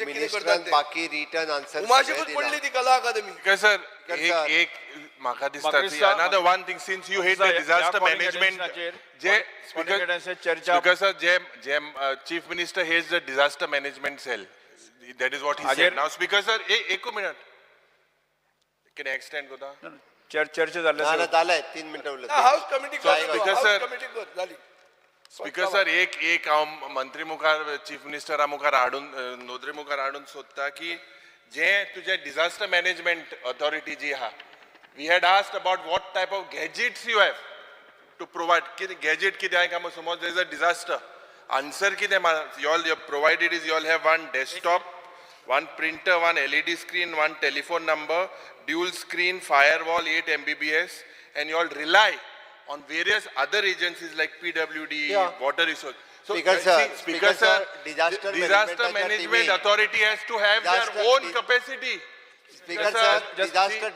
ministran baki written answer उमाशेकूच पडली ती कला अकादमी Because sir, एक म्हाका दिसता see, another one thing, since you hate the disaster management, speaker sir, chief minister hates the disaster management cell. That is what he said. Now speaker sir, एक minute. Can I extend kota? चर्चा झाली झालंय 3 मिनिटं उरले house committee Speaker sir, committee कर झाली speaker sir एक हांव मंत्री मुखार चीफ मिनिस्टरा मुखार हाडून नोंदणी मुखार हाडून सोदता की जे तुझे डिजास्टर मॅनेजमेंट ऑथॉरिटी जी आहा we had asked about what type of gadgets you have to provide कितें गॅजेट कितें आहा काय समज there is a disaster answer कितें you all provided is you all have one desktop one printer one LED screen one telephone number dual screen firewall 8 MBPS and you all rely on various other agencies like PWD, water resource. So, Speaker sir, disaster management authority has to have their own capacity. Speaker sir,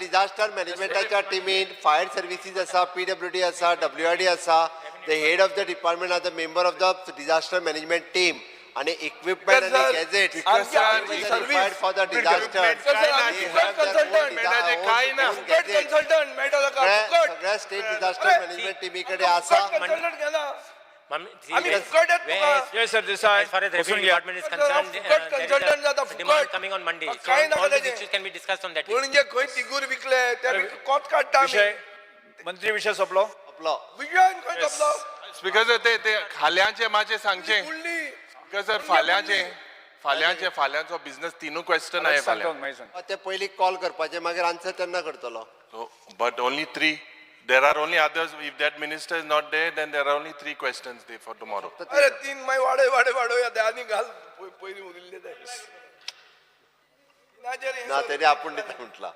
disaster managementच्या टीमीन fire services असा, PWD असा, WRD असा, the head of the department are the member of the disaster management team. आणि equipment आणि gadgets required for the disaster. सगळ्या state disaster management टीमीकडे असा Yes, sir. This as far as the revenue department is concerned, there is a demand coming on Monday. So all these issues can be discussed on that day. म्हणजे खंय तिगूर विकले त्या कोत काडटा आमी मंत्री विषय सोपलो विजयन खंय जपलो स्पीकर सर ते खाल्यांचे माचे सांगचे स्पीकर सर फाल्यांचो बिझनेस तीनू क्वेश्चन आहे फाल्यां ते पयलीं कॉल करपाचे मागीर आन्सर तेन्ना करतलो but only 3. There are only others. If that minister is not there, then there are only 3 questions there for tomorrow. अरे 3 माय वाडय या आनी घाल पयली उरिल्ले ते ना तरी आपण म्हटला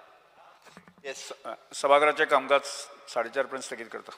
सभागृहाचे कामकाज 4:30 पर्यंत स्थगित करतो.